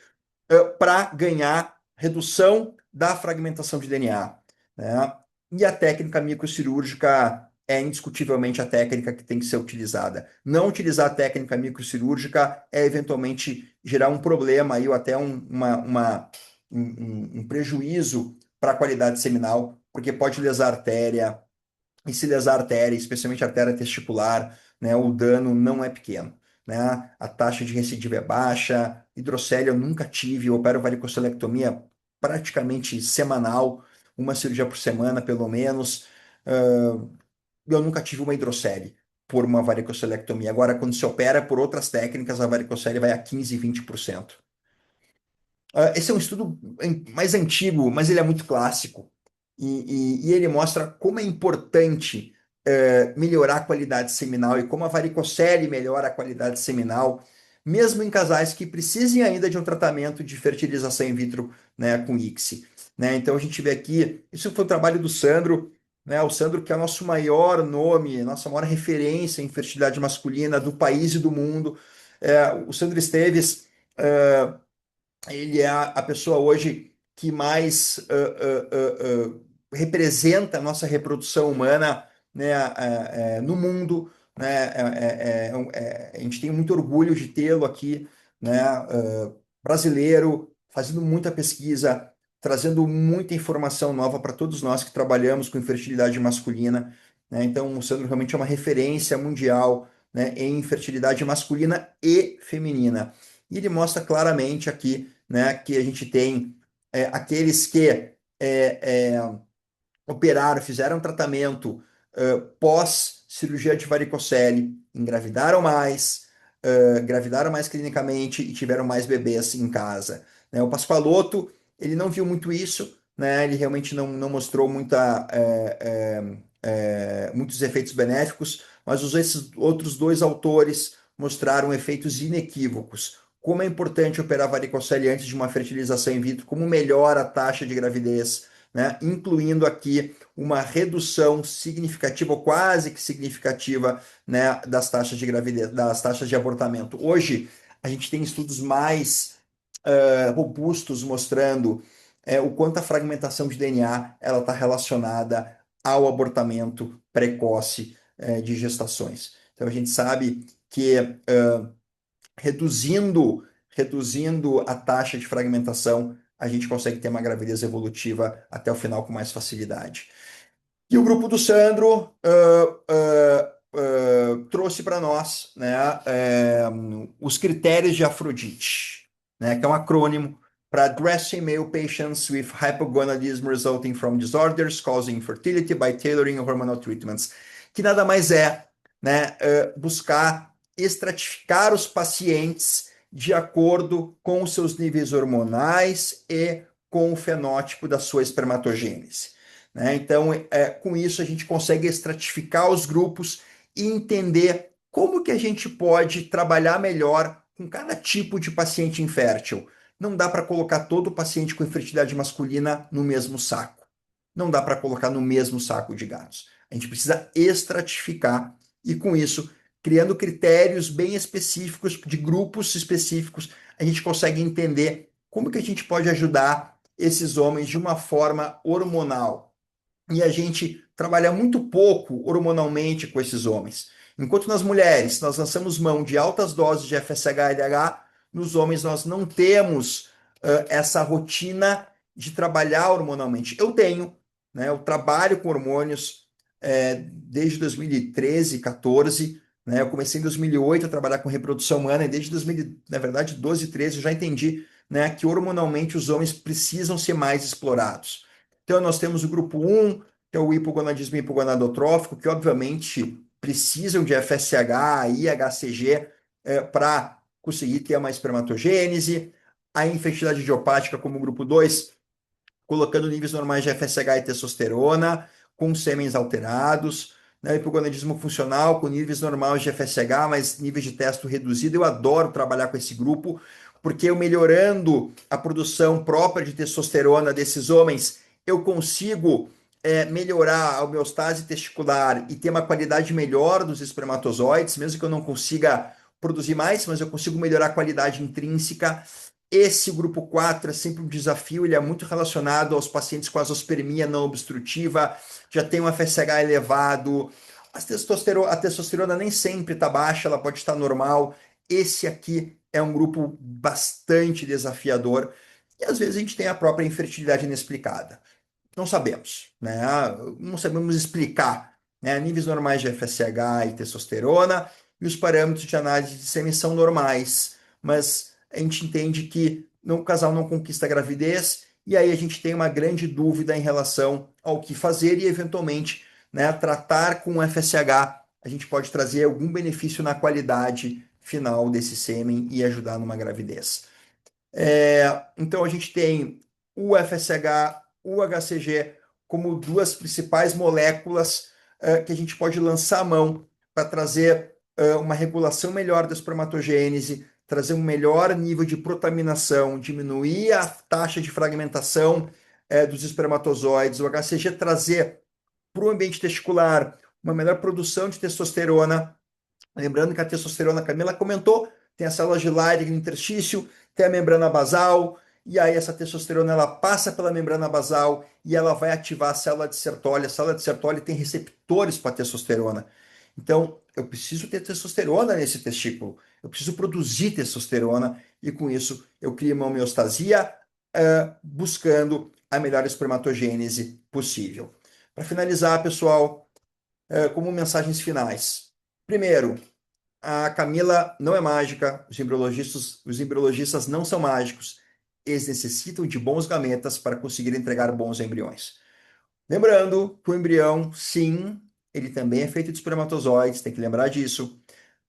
para ganhar redução da fragmentação de DNA, né? E a técnica microcirúrgica é indiscutivelmente a técnica que tem que ser utilizada. Não utilizar a técnica microcirúrgica é eventualmente gerar um problema aí, ou até um prejuízo para a qualidade seminal, porque pode lesar a artéria, e se lesar a artéria, especialmente a artéria testicular, né, o dano não é pequeno. Né? A taxa de recidiva é baixa, hidrocele eu nunca tive, eu opero varicocelectomia praticamente semanal, uma cirurgia por semana, pelo menos. Eu nunca tive uma hidrocele por uma varicocelectomia. Agora, quando se opera por outras técnicas, a varicocele vai a 15, 20%. Esse é um estudo mais antigo, mas ele é muito clássico. E ele mostra como é importante melhorar a qualidade seminal e como a varicocele melhora a qualidade seminal, mesmo em casais que precisem ainda de um tratamento de fertilização in vitro, né, com ICSI. Né? Então a gente vê aqui, isso foi o trabalho do Sandro, né? O Sandro, que é o nosso maior nome, nossa maior referência em fertilidade masculina do país e do mundo. O Sandro Esteves. Ele é a pessoa hoje que mais representa a nossa reprodução humana, né, no mundo. Né, a gente tem muito orgulho de tê-lo aqui, né, brasileiro, fazendo muita pesquisa, trazendo muita informação nova para todos nós que trabalhamos com infertilidade masculina. Né, então, o Sandro realmente é uma referência mundial, né, em infertilidade masculina e feminina. E ele mostra claramente aqui, né, que a gente tem aqueles que operaram, fizeram tratamento pós-cirurgia de varicocele, engravidaram mais clinicamente e tiveram mais bebês em casa. Né? O Pascoaloto, ele não viu muito isso, né? Ele realmente não mostrou muitos efeitos benéficos, mas esses outros dois autores mostraram efeitos inequívocos. Como é importante operar varicocele antes de uma fertilização in vitro, como melhora a taxa de gravidez, né? Incluindo aqui uma redução significativa, ou quase que significativa, né, das taxas de gravidez, das taxas de abortamento. Hoje, a gente tem estudos mais robustos mostrando o quanto a fragmentação de DNA ela está relacionada ao abortamento precoce de gestações. Então, a gente sabe que reduzindo a taxa de fragmentação, a gente consegue ter uma gravidez evolutiva até o final com mais facilidade. E o grupo do Sandro trouxe para nós, né, os critérios de Afrodite, né, que é um acrônimo para Addressing Male Patients with Hypogonadism Resulting from Disorders Causing Infertility by Tailoring Hormonal Treatments, que nada mais é, né, buscar estratificar os pacientes de acordo com os seus níveis hormonais e com o fenótipo da sua espermatogênese. Né? Então, com isso, a gente consegue estratificar os grupos e entender como que a gente pode trabalhar melhor com cada tipo de paciente infértil. Não dá para colocar todo paciente com infertilidade masculina no mesmo saco. Não dá para colocar no mesmo saco de gatos. A gente precisa estratificar e, com isso, criando critérios bem específicos, de grupos específicos, a gente consegue entender como que a gente pode ajudar esses homens de uma forma hormonal. E a gente trabalha muito pouco hormonalmente com esses homens. Enquanto nas mulheres nós lançamos mão de altas doses de FSH e LH, nos homens nós não temos essa rotina de trabalhar hormonalmente. Eu tenho, né? Eu trabalho com hormônios desde 2013, 14, né? Eu comecei em 2008 a trabalhar com reprodução humana e desde 2000, na verdade, 12, 13, eu já entendi, né, que hormonalmente os homens precisam ser mais explorados. Então, nós temos o grupo 1, que é o hipogonadismo hipogonadotrófico, que obviamente precisam de FSH e HCG para conseguir ter uma espermatogênese. A infertilidade idiopática, como grupo 2, colocando níveis normais de FSH e testosterona, com sêmens alterados, né? O hipogonadismo funcional, com níveis normais de FSH, mas níveis de testo reduzido. Eu adoro trabalhar com esse grupo, porque eu melhorando a produção própria de testosterona desses homens, eu consigo melhorar a homeostase testicular e ter uma qualidade melhor dos espermatozoides, mesmo que eu não consiga produzir mais, mas eu consigo melhorar a qualidade intrínseca. Esse grupo 4 é sempre um desafio, ele é muito relacionado aos pacientes com azospermia não obstrutiva, já tem um FSH elevado, a testosterona nem sempre está baixa, ela pode estar normal. Esse aqui é um grupo bastante desafiador e às vezes a gente tem a própria infertilidade inexplicada. Não sabemos, né? Não sabemos explicar, né? Níveis normais de FSH e testosterona e os parâmetros de análise de sêmen são normais, mas a gente entende que o casal não conquista a gravidez e aí a gente tem uma grande dúvida em relação ao que fazer e eventualmente, né, tratar com FSH, a gente pode trazer algum benefício na qualidade final desse sêmen e ajudar numa gravidez. Então a gente tem o FSH, o HCG como duas principais moléculas que a gente pode lançar a mão para trazer uma regulação melhor da espermatogênese, trazer um melhor nível de protaminação, diminuir a taxa de fragmentação dos espermatozoides, o HCG trazer para o ambiente testicular uma melhor produção de testosterona. Lembrando que a testosterona, a Camila comentou, tem a célula de Leydig no interstício, tem a membrana basal, e aí essa testosterona ela passa pela membrana basal e ela vai ativar a célula de Sertoli. A célula de Sertoli tem receptores para testosterona. Então, eu preciso ter testosterona nesse testículo, eu preciso produzir testosterona e com isso eu crio uma homeostasia buscando a melhor espermatogênese possível. Para finalizar, pessoal, como mensagens finais. Primeiro, a Camila não é mágica, os embriologistas não são mágicos, eles necessitam de bons gametas para conseguir entregar bons embriões. Lembrando que o embrião, sim, ele também é feito de espermatozoides, tem que lembrar disso.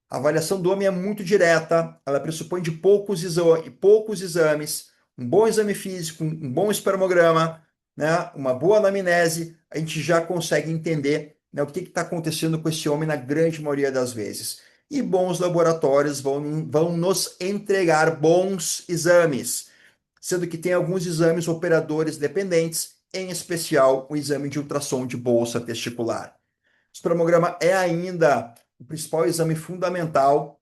A avaliação do homem é muito direta, ela pressupõe de poucos exames, um bom exame físico, um bom espermograma, né, uma boa anamnese, a gente já consegue entender, né, o que está acontecendo com esse homem na grande maioria das vezes. E bons laboratórios vão nos entregar bons exames, sendo que tem alguns exames operadores dependentes, em especial o exame de ultrassom de bolsa testicular. O espermograma é ainda o principal exame fundamental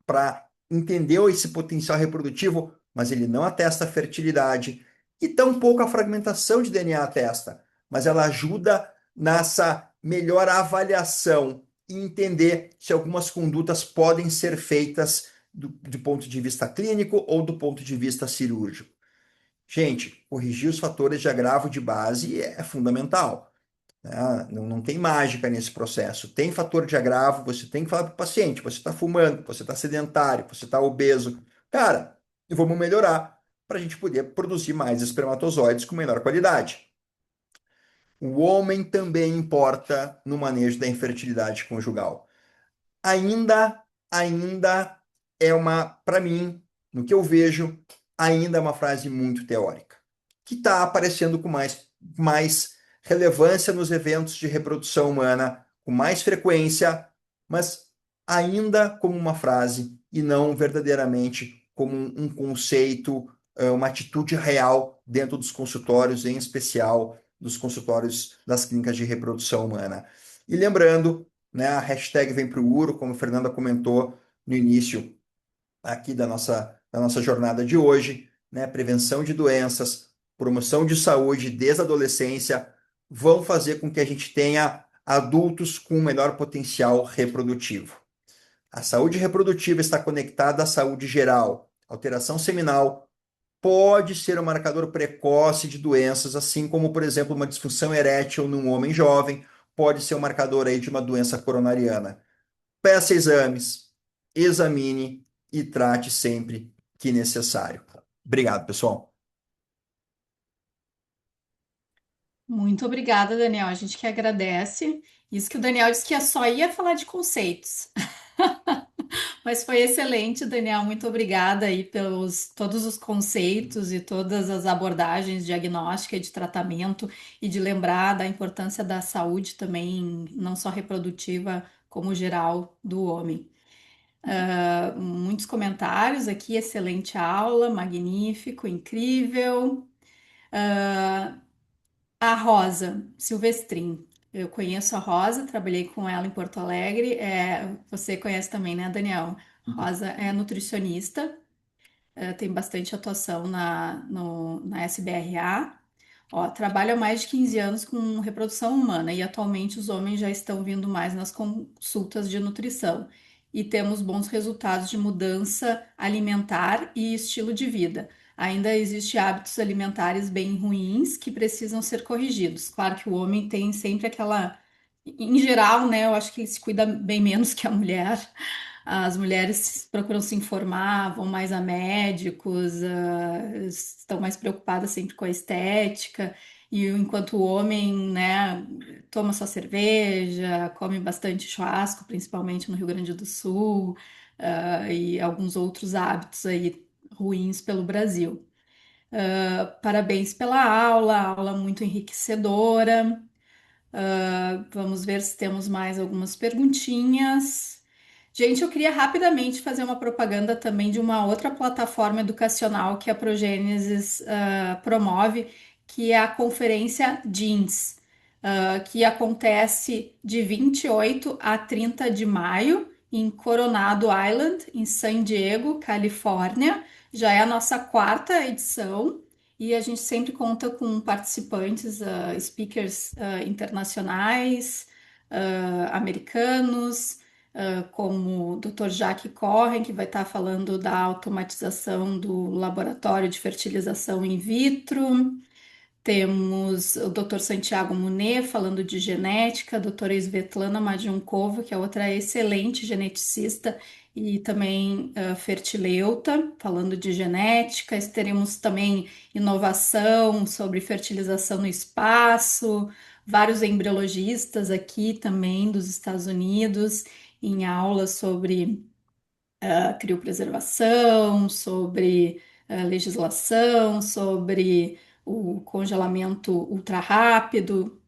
para entender esse potencial reprodutivo, mas ele não atesta a fertilidade e tampouco a fragmentação de DNA atesta, mas ela ajuda nessa melhor avaliação e entender se algumas condutas podem ser feitas do ponto de vista clínico ou do ponto de vista cirúrgico. Gente, corrigir os fatores de agravo de base é fundamental. Não tem mágica nesse processo. Tem fator de agravo, você tem que falar para o paciente, você está fumando, você está sedentário, você está obeso. Cara, vamos melhorar para a gente poder produzir mais espermatozoides com melhor qualidade. O homem também importa no manejo da infertilidade conjugal. Ainda é para mim, no que eu vejo, ainda é uma frase muito teórica, que está aparecendo com mais relevância nos eventos de reprodução humana, com mais frequência, mas ainda como uma frase e não verdadeiramente como um conceito, uma atitude real dentro dos consultórios, em especial dos consultórios das clínicas de reprodução humana. E lembrando, né, a hashtag vem para o Uro, como a Fernanda comentou no início aqui da nossa jornada de hoje, né, prevenção de doenças, promoção de saúde desde a adolescência, vão fazer com que a gente tenha adultos com melhor potencial reprodutivo. A saúde reprodutiva está conectada à saúde geral. Alteração seminal pode ser um marcador precoce de doenças, assim como, por exemplo, uma disfunção erétil num homem jovem, pode ser um marcador aí de uma doença coronariana. Peça exames, examine e trate sempre que necessário. Obrigado, pessoal. Muito obrigada, Daniel. A gente que agradece. Isso que o Daniel disse que só ia falar de conceitos. Mas foi excelente, Daniel. Muito obrigada aí pelos todos os conceitos e todas as abordagens diagnóstica e de tratamento e de lembrar da importância da saúde também, não só reprodutiva, como geral do homem. Muitos comentários aqui, excelente aula, magnífico, incrível. A Rosa Silvestrin. Eu conheço a Rosa, trabalhei com ela em Porto Alegre. Você conhece também, né, Daniel? Rosa é nutricionista, tem bastante atuação na SBRA. Ó, trabalha há mais de 15 anos com reprodução humana e atualmente os homens já estão vindo mais nas consultas de nutrição. E temos bons resultados de mudança alimentar e estilo de vida. Ainda existem hábitos alimentares bem ruins que precisam ser corrigidos. Claro que o homem tem sempre aquela, em geral, né? Eu acho que ele se cuida bem menos que a mulher. As mulheres procuram se informar, vão mais a médicos, estão mais preocupadas sempre com a estética, e enquanto o homem, né, toma sua cerveja, come bastante churrasco, principalmente no Rio Grande do Sul, e alguns outros hábitos aí ruins pelo Brasil. Parabéns pela aula, aula muito enriquecedora. Vamos ver se temos mais algumas perguntinhas. Gente, eu queria rapidamente fazer uma propaganda também de uma outra plataforma educacional que a Progênesis promove, que é a Conferência Jeans, que acontece de 28 a 30 de maio em Coronado Island, em San Diego, Califórnia. Já é a nossa quarta edição e a gente sempre conta com participantes, speakers internacionais, americanos, como o Dr. Jacques Corren, que vai estar falando da automatização do laboratório de fertilização in vitro. Temos o Dr. Santiago Munet falando de genética, a doutora Svetlana Madiunkova, que é outra excelente geneticista e também fertileuta, falando de genética. Teremos também inovação sobre fertilização no espaço, vários embriologistas aqui também dos Estados Unidos, em aulas sobre criopreservação, sobre legislação, sobre o congelamento ultra rápido.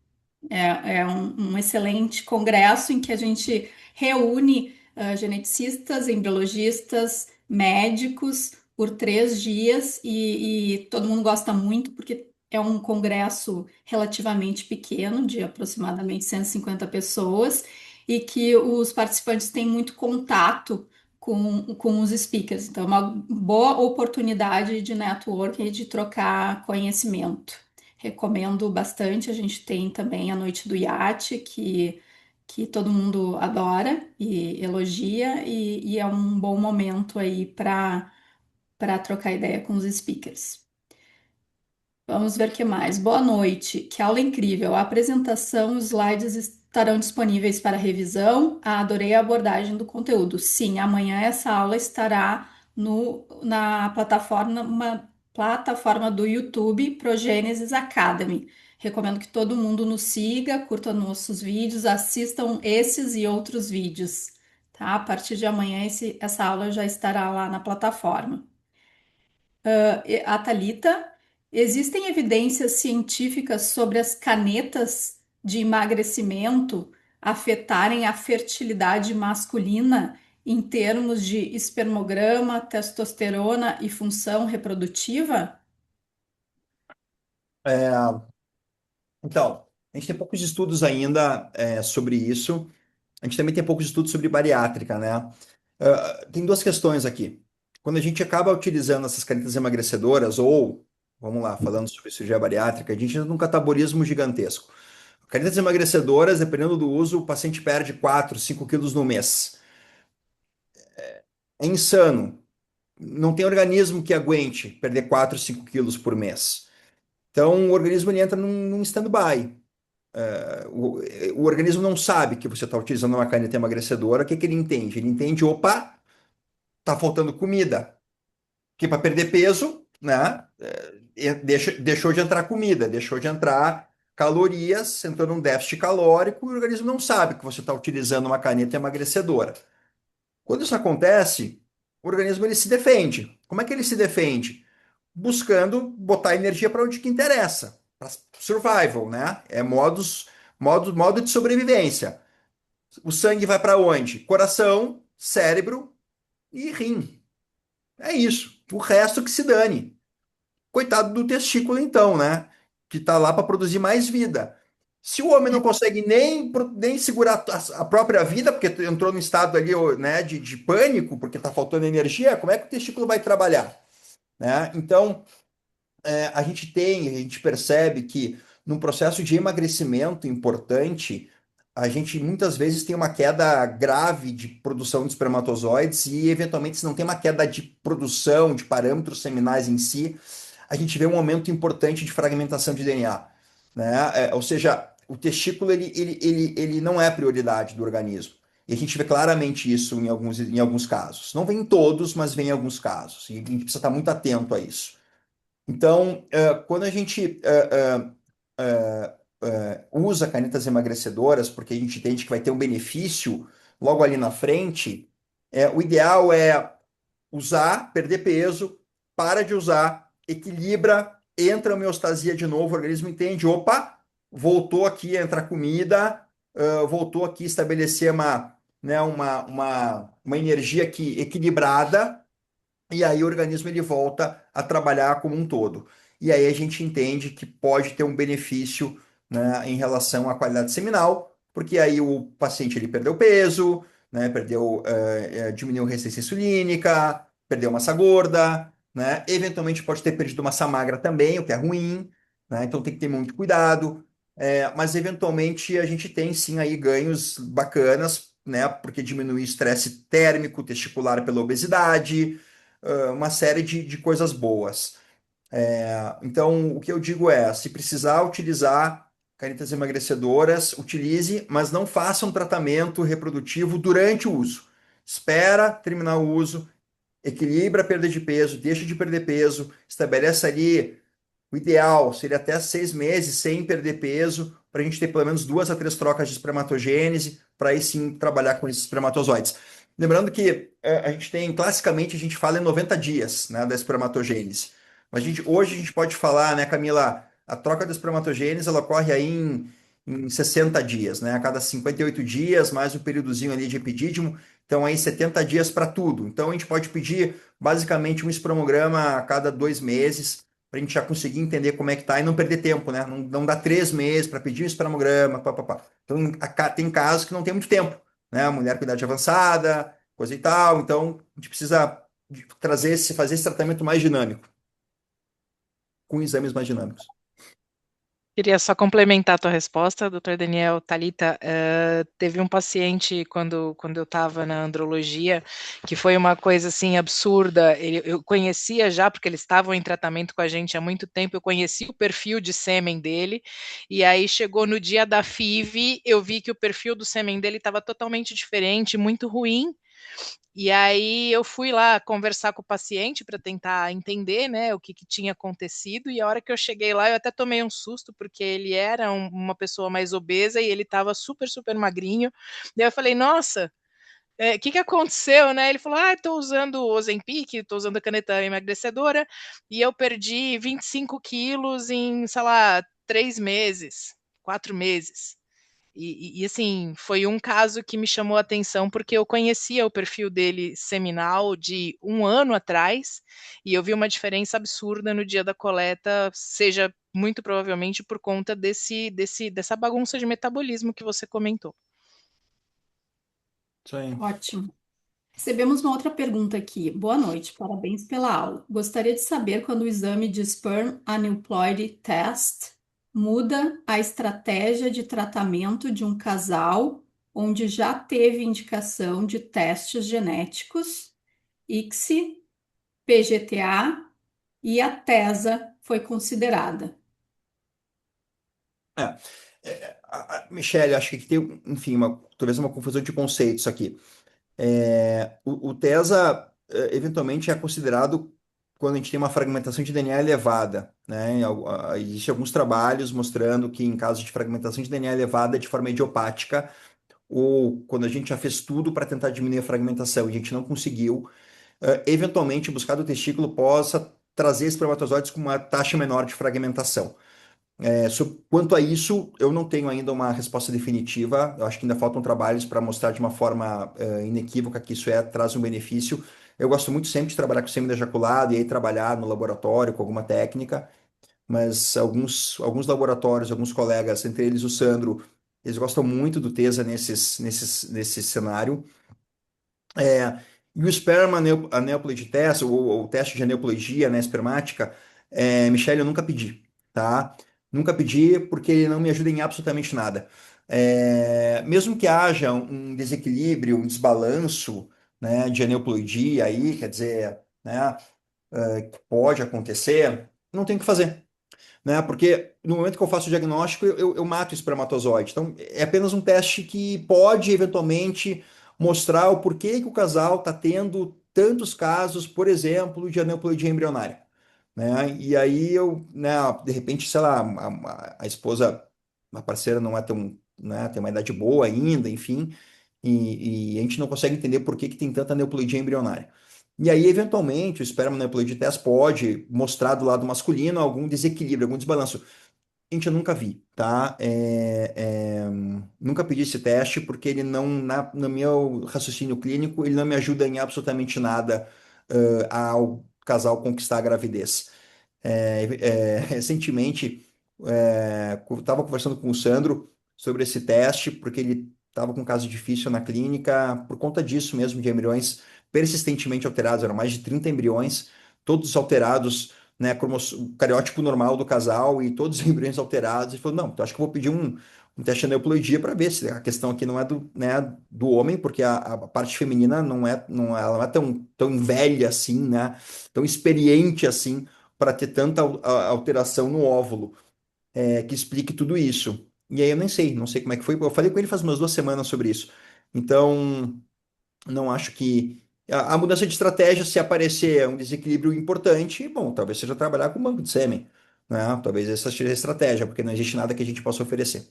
É um excelente congresso em que a gente reúne geneticistas, embriologistas, médicos por 3 dias e todo mundo gosta muito porque é um congresso relativamente pequeno, de aproximadamente 150 pessoas, e que os participantes têm muito contato com os speakers. Então, é uma boa oportunidade de networking e de trocar conhecimento. Recomendo bastante. A gente tem também a Noite do Iate, que todo mundo adora e elogia, e é um bom momento aí para trocar ideia com os speakers. Vamos ver o que mais. Boa noite, que aula incrível. A apresentação, os slides estarão disponíveis para revisão. Adorei a abordagem do conteúdo. Sim, amanhã essa aula estará na plataforma do YouTube Progênesis Academy. Recomendo que todo mundo nos siga, curta nossos vídeos, assistam esses e outros vídeos. Tá? A partir de amanhã, essa aula já estará lá na plataforma. A Thalita, existem evidências científicas sobre as canetas de emagrecimento afetarem a fertilidade masculina em termos de espermograma, testosterona e função reprodutiva? É, então, a gente tem poucos estudos ainda sobre isso. A gente também tem poucos estudos sobre bariátrica, né? Tem duas questões aqui. Quando a gente acaba utilizando essas canetas emagrecedoras, ou, vamos lá, falando sobre cirurgia bariátrica, a gente entra num catabolismo gigantesco. Canetas emagrecedoras, dependendo do uso, o paciente perde 4, 5 quilos no mês. É insano. não tem organismo que aguente perder 4, 5 quilos por mês. Então, o organismo ele entra num stand-by. O organismo não sabe que você está utilizando uma caneta emagrecedora. O que que ele entende? Ele entende, opa, tá faltando comida. Que para perder peso, né? Deixou de entrar comida, deixou de entrar calorias, entrou num déficit calórico e o organismo não sabe que você está utilizando uma caneta emagrecedora. Quando isso acontece, o organismo ele se defende. Como é que ele se defende? Buscando botar energia para onde que interessa, para survival, né? É modo de sobrevivência. O sangue vai para onde? Coração, cérebro e rim. É isso. O resto que se dane. Coitado do testículo, então, né? Que está lá para produzir mais vida. Se o homem não consegue nem segurar a própria vida, porque entrou no estado ali, né, de pânico, porque está faltando energia, como é que o testículo vai trabalhar? Né? Então, a gente percebe que num processo de emagrecimento importante, a gente muitas vezes tem uma queda grave de produção de espermatozoides e, eventualmente, se não tem uma queda de produção de parâmetros seminais em si, a gente vê um aumento importante de fragmentação de DNA. Né? Ou seja, o testículo ele não é a prioridade do organismo. E a gente vê claramente isso em alguns casos. Não vem em todos, mas vem em alguns casos. E a gente precisa estar muito atento a isso. Então, quando a gente usa canetas emagrecedoras, porque a gente entende que vai ter um benefício logo ali na frente, o ideal é usar, perder peso, para de usar, equilibra, entra a homeostasia de novo, o organismo entende, opa, voltou aqui a entrar comida, voltou aqui a estabelecer né, uma energia aqui equilibrada, e aí o organismo ele volta a trabalhar como um todo. E aí a gente entende que pode ter um benefício, né, em relação à qualidade seminal, porque aí o paciente ele perdeu peso, né, diminuiu a resistência insulínica, perdeu massa gorda, né, eventualmente pode ter perdido massa magra também, o que é ruim, né, então tem que ter muito cuidado. Mas eventualmente a gente tem sim aí ganhos bacanas, né, porque diminui o estresse térmico testicular pela obesidade, uma série de coisas boas. Então, o que eu digo é, se precisar utilizar canetas emagrecedoras, utilize, mas não faça um tratamento reprodutivo durante o uso. Espera terminar o uso, equilibra a perda de peso, deixa de perder peso, estabelece ali o ideal seria até 6 meses sem perder peso, para a gente ter pelo menos 2 a 3 trocas de espermatogênese, para aí sim trabalhar com esses espermatozoides. Lembrando que a gente tem, classicamente, a gente fala em 90 dias, né, da espermatogênese. Mas hoje a gente pode falar, né, Camila, a troca da espermatogênese ela ocorre aí em 60 dias, né, a cada 58 dias, mais um períodozinho ali de epidídimo, então aí 70 dias para tudo. Então a gente pode pedir basicamente um espermograma a cada 2 meses, para a gente já conseguir entender como é que tá e não perder tempo, né? Não dá 3 meses para pedir um espermograma, papapá. Então, tem casos que não tem muito tempo, né? A mulher com idade avançada, coisa e tal. Então, a gente precisa fazer esse tratamento mais dinâmico, com exames mais dinâmicos. Queria só complementar a tua resposta, doutor Daniel. Thalita, teve um paciente quando eu estava na andrologia, que foi uma coisa assim absurda. Eu conhecia já, porque eles estavam em tratamento com a gente há muito tempo, eu conheci o perfil de sêmen dele, e aí chegou no dia da FIV, eu vi que o perfil do sêmen dele estava totalmente diferente, muito ruim. E aí eu fui lá conversar com o paciente para tentar entender, né, o que tinha acontecido, e a hora que eu cheguei lá eu até tomei um susto, porque ele era uma pessoa mais obesa e ele estava super, super magrinho. Daí eu falei: "Nossa, que aconteceu, né?" Ele falou: "Estou usando o Ozempic, estou usando a caneta emagrecedora, e eu perdi 25 quilos em, sei lá, 3 meses, 4 meses." Assim, foi um caso que me chamou a atenção, porque eu conhecia o perfil dele seminal de 1 ano atrás, e eu vi uma diferença absurda no dia da coleta, seja muito provavelmente por conta dessa bagunça de metabolismo que você comentou. Isso aí. Ótimo. Recebemos uma outra pergunta aqui. Boa noite, parabéns pela aula. Gostaria de saber quando o exame de Sperm Aneuploidy Test muda a estratégia de tratamento de um casal onde já teve indicação de testes genéticos, ICSI PGTA e a TESA foi considerada. É, Michele, acho que aqui tem, enfim, talvez uma confusão de conceitos aqui. O TESA, eventualmente, é considerado quando a gente tem uma fragmentação de DNA elevada, né? Existem alguns trabalhos mostrando que em caso de fragmentação de DNA elevada de forma idiopática, ou quando a gente já fez tudo para tentar diminuir a fragmentação e a gente não conseguiu, eventualmente buscar do testículo possa trazer espermatozoides com uma taxa menor de fragmentação. Quanto a isso, eu não tenho ainda uma resposta definitiva. Eu acho que ainda faltam trabalhos para mostrar de uma forma inequívoca que isso traz um benefício. Eu gosto muito sempre de trabalhar com sêmen ejaculado e aí trabalhar no laboratório com alguma técnica, mas alguns laboratórios, alguns colegas, entre eles o Sandro, eles gostam muito do TESA nesse cenário. É, e o Sperma Aneuploid Test, ou o teste de aneuploidia, né, espermática, Michele, eu nunca pedi, tá? Nunca pedi porque ele não me ajuda em absolutamente nada. Mesmo que haja um desequilíbrio, um desbalanço, né, de aneuploidia aí, quer dizer, né, que pode acontecer, não tem o que fazer, né? Porque no momento que eu faço o diagnóstico, eu mato o espermatozoide. Então, é apenas um teste que pode, eventualmente, mostrar o porquê que o casal está tendo tantos casos, por exemplo, de aneuploidia embrionária, né? E aí né, de repente, sei lá, a esposa, a parceira não é tão, né, tem uma idade boa ainda, enfim, e a gente não consegue entender por que tem tanta aneuploidia embrionária. E aí, eventualmente, o esperma aneuploide test pode mostrar do lado masculino algum desequilíbrio, algum desbalanço. Gente, eu nunca vi, tá? Nunca pedi esse teste porque ele não, no meu raciocínio clínico, ele não me ajuda em absolutamente nada, ao casal conquistar a gravidez. Recentemente, estava conversando com o Sandro sobre esse teste, porque ele estava com um caso difícil na clínica, por conta disso mesmo, de embriões persistentemente alterados, eram mais de 30 embriões, todos alterados, né, o cariótipo normal do casal e todos os embriões alterados. E falou: não, então acho que eu vou pedir um teste de aneuploidia para ver se a questão aqui não é do homem, porque a parte feminina ela não é tão velha assim, né, tão experiente assim para ter tanta alteração no óvulo, que explique tudo isso. E aí eu nem sei, não sei como é que foi. Eu falei com ele faz umas 2 semanas sobre isso. Então, não acho que a mudança de estratégia, se aparecer um desequilíbrio importante, bom, talvez seja trabalhar com banco de sêmen, né? Talvez essa seja a estratégia, porque não existe nada que a gente possa oferecer.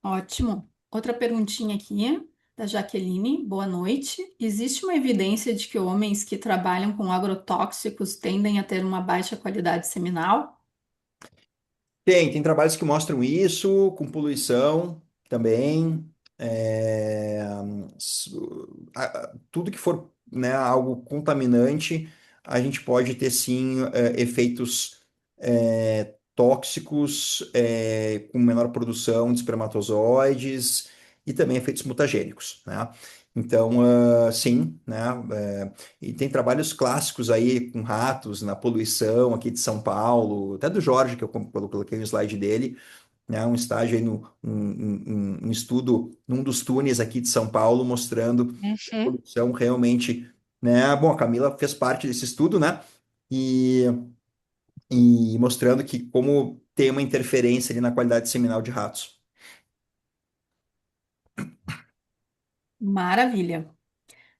Ótimo. Outra perguntinha aqui da Jaqueline. Boa noite. Existe uma evidência de que homens que trabalham com agrotóxicos tendem a ter uma baixa qualidade seminal? Tem trabalhos que mostram isso, com poluição também. é, Tudo que for, né, algo contaminante, a gente pode ter sim efeitos tóxicos, com menor produção de espermatozoides e também efeitos mutagênicos, né? Então, sim, né? E tem trabalhos clássicos aí com ratos na poluição aqui de São Paulo, até do Jorge, que eu coloquei no slide dele, né? Um estágio aí, um estudo num dos túneis aqui de São Paulo, mostrando que a Uhum. poluição realmente, né? Bom, a Camila fez parte desse estudo, né? E, e mostrando que como tem uma interferência ali na qualidade seminal de ratos. Maravilha.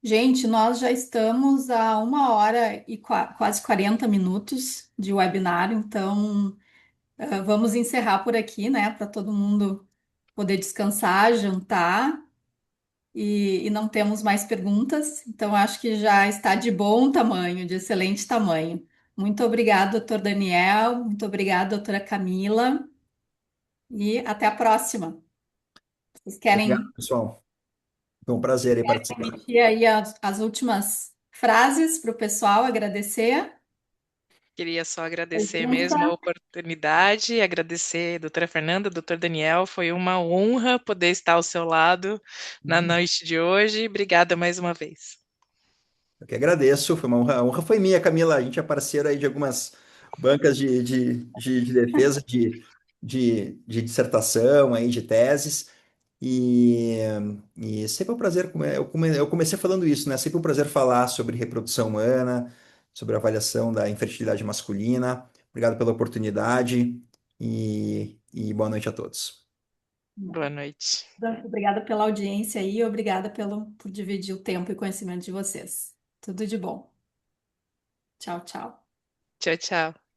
Gente, nós já estamos a 1 hora e quase 40 minutos de webinar, então vamos encerrar por aqui, né, para todo mundo poder descansar, jantar e não temos mais perguntas, então acho que já está de bom tamanho, de excelente tamanho. Muito obrigada, doutor Daniel, muito obrigada, doutora Camila, e até a próxima. Vocês Obrigado, querem pessoal. Foi um prazer aí participar. emitir aí as últimas frases para o pessoal agradecer? Queria só agradecer mesmo a Pergunta? oportunidade, agradecer a doutora Fernanda, doutor Daniel, foi uma honra poder estar ao seu lado na noite de hoje. Obrigada mais uma vez. Eu que agradeço, foi uma honra. A honra foi minha, Camila. A gente é parceiro aí de algumas bancas de defesa de dissertação, aí, de teses. E, e sempre é um prazer, eu comecei falando isso, né? Sempre um prazer falar sobre reprodução humana, sobre avaliação da infertilidade masculina. Obrigado pela oportunidade e boa noite a todos. Boa noite. Obrigada pela audiência aí, obrigada por dividir o tempo e conhecimento de vocês. Tudo de bom. Tchau, tchau. Tchau, tchau.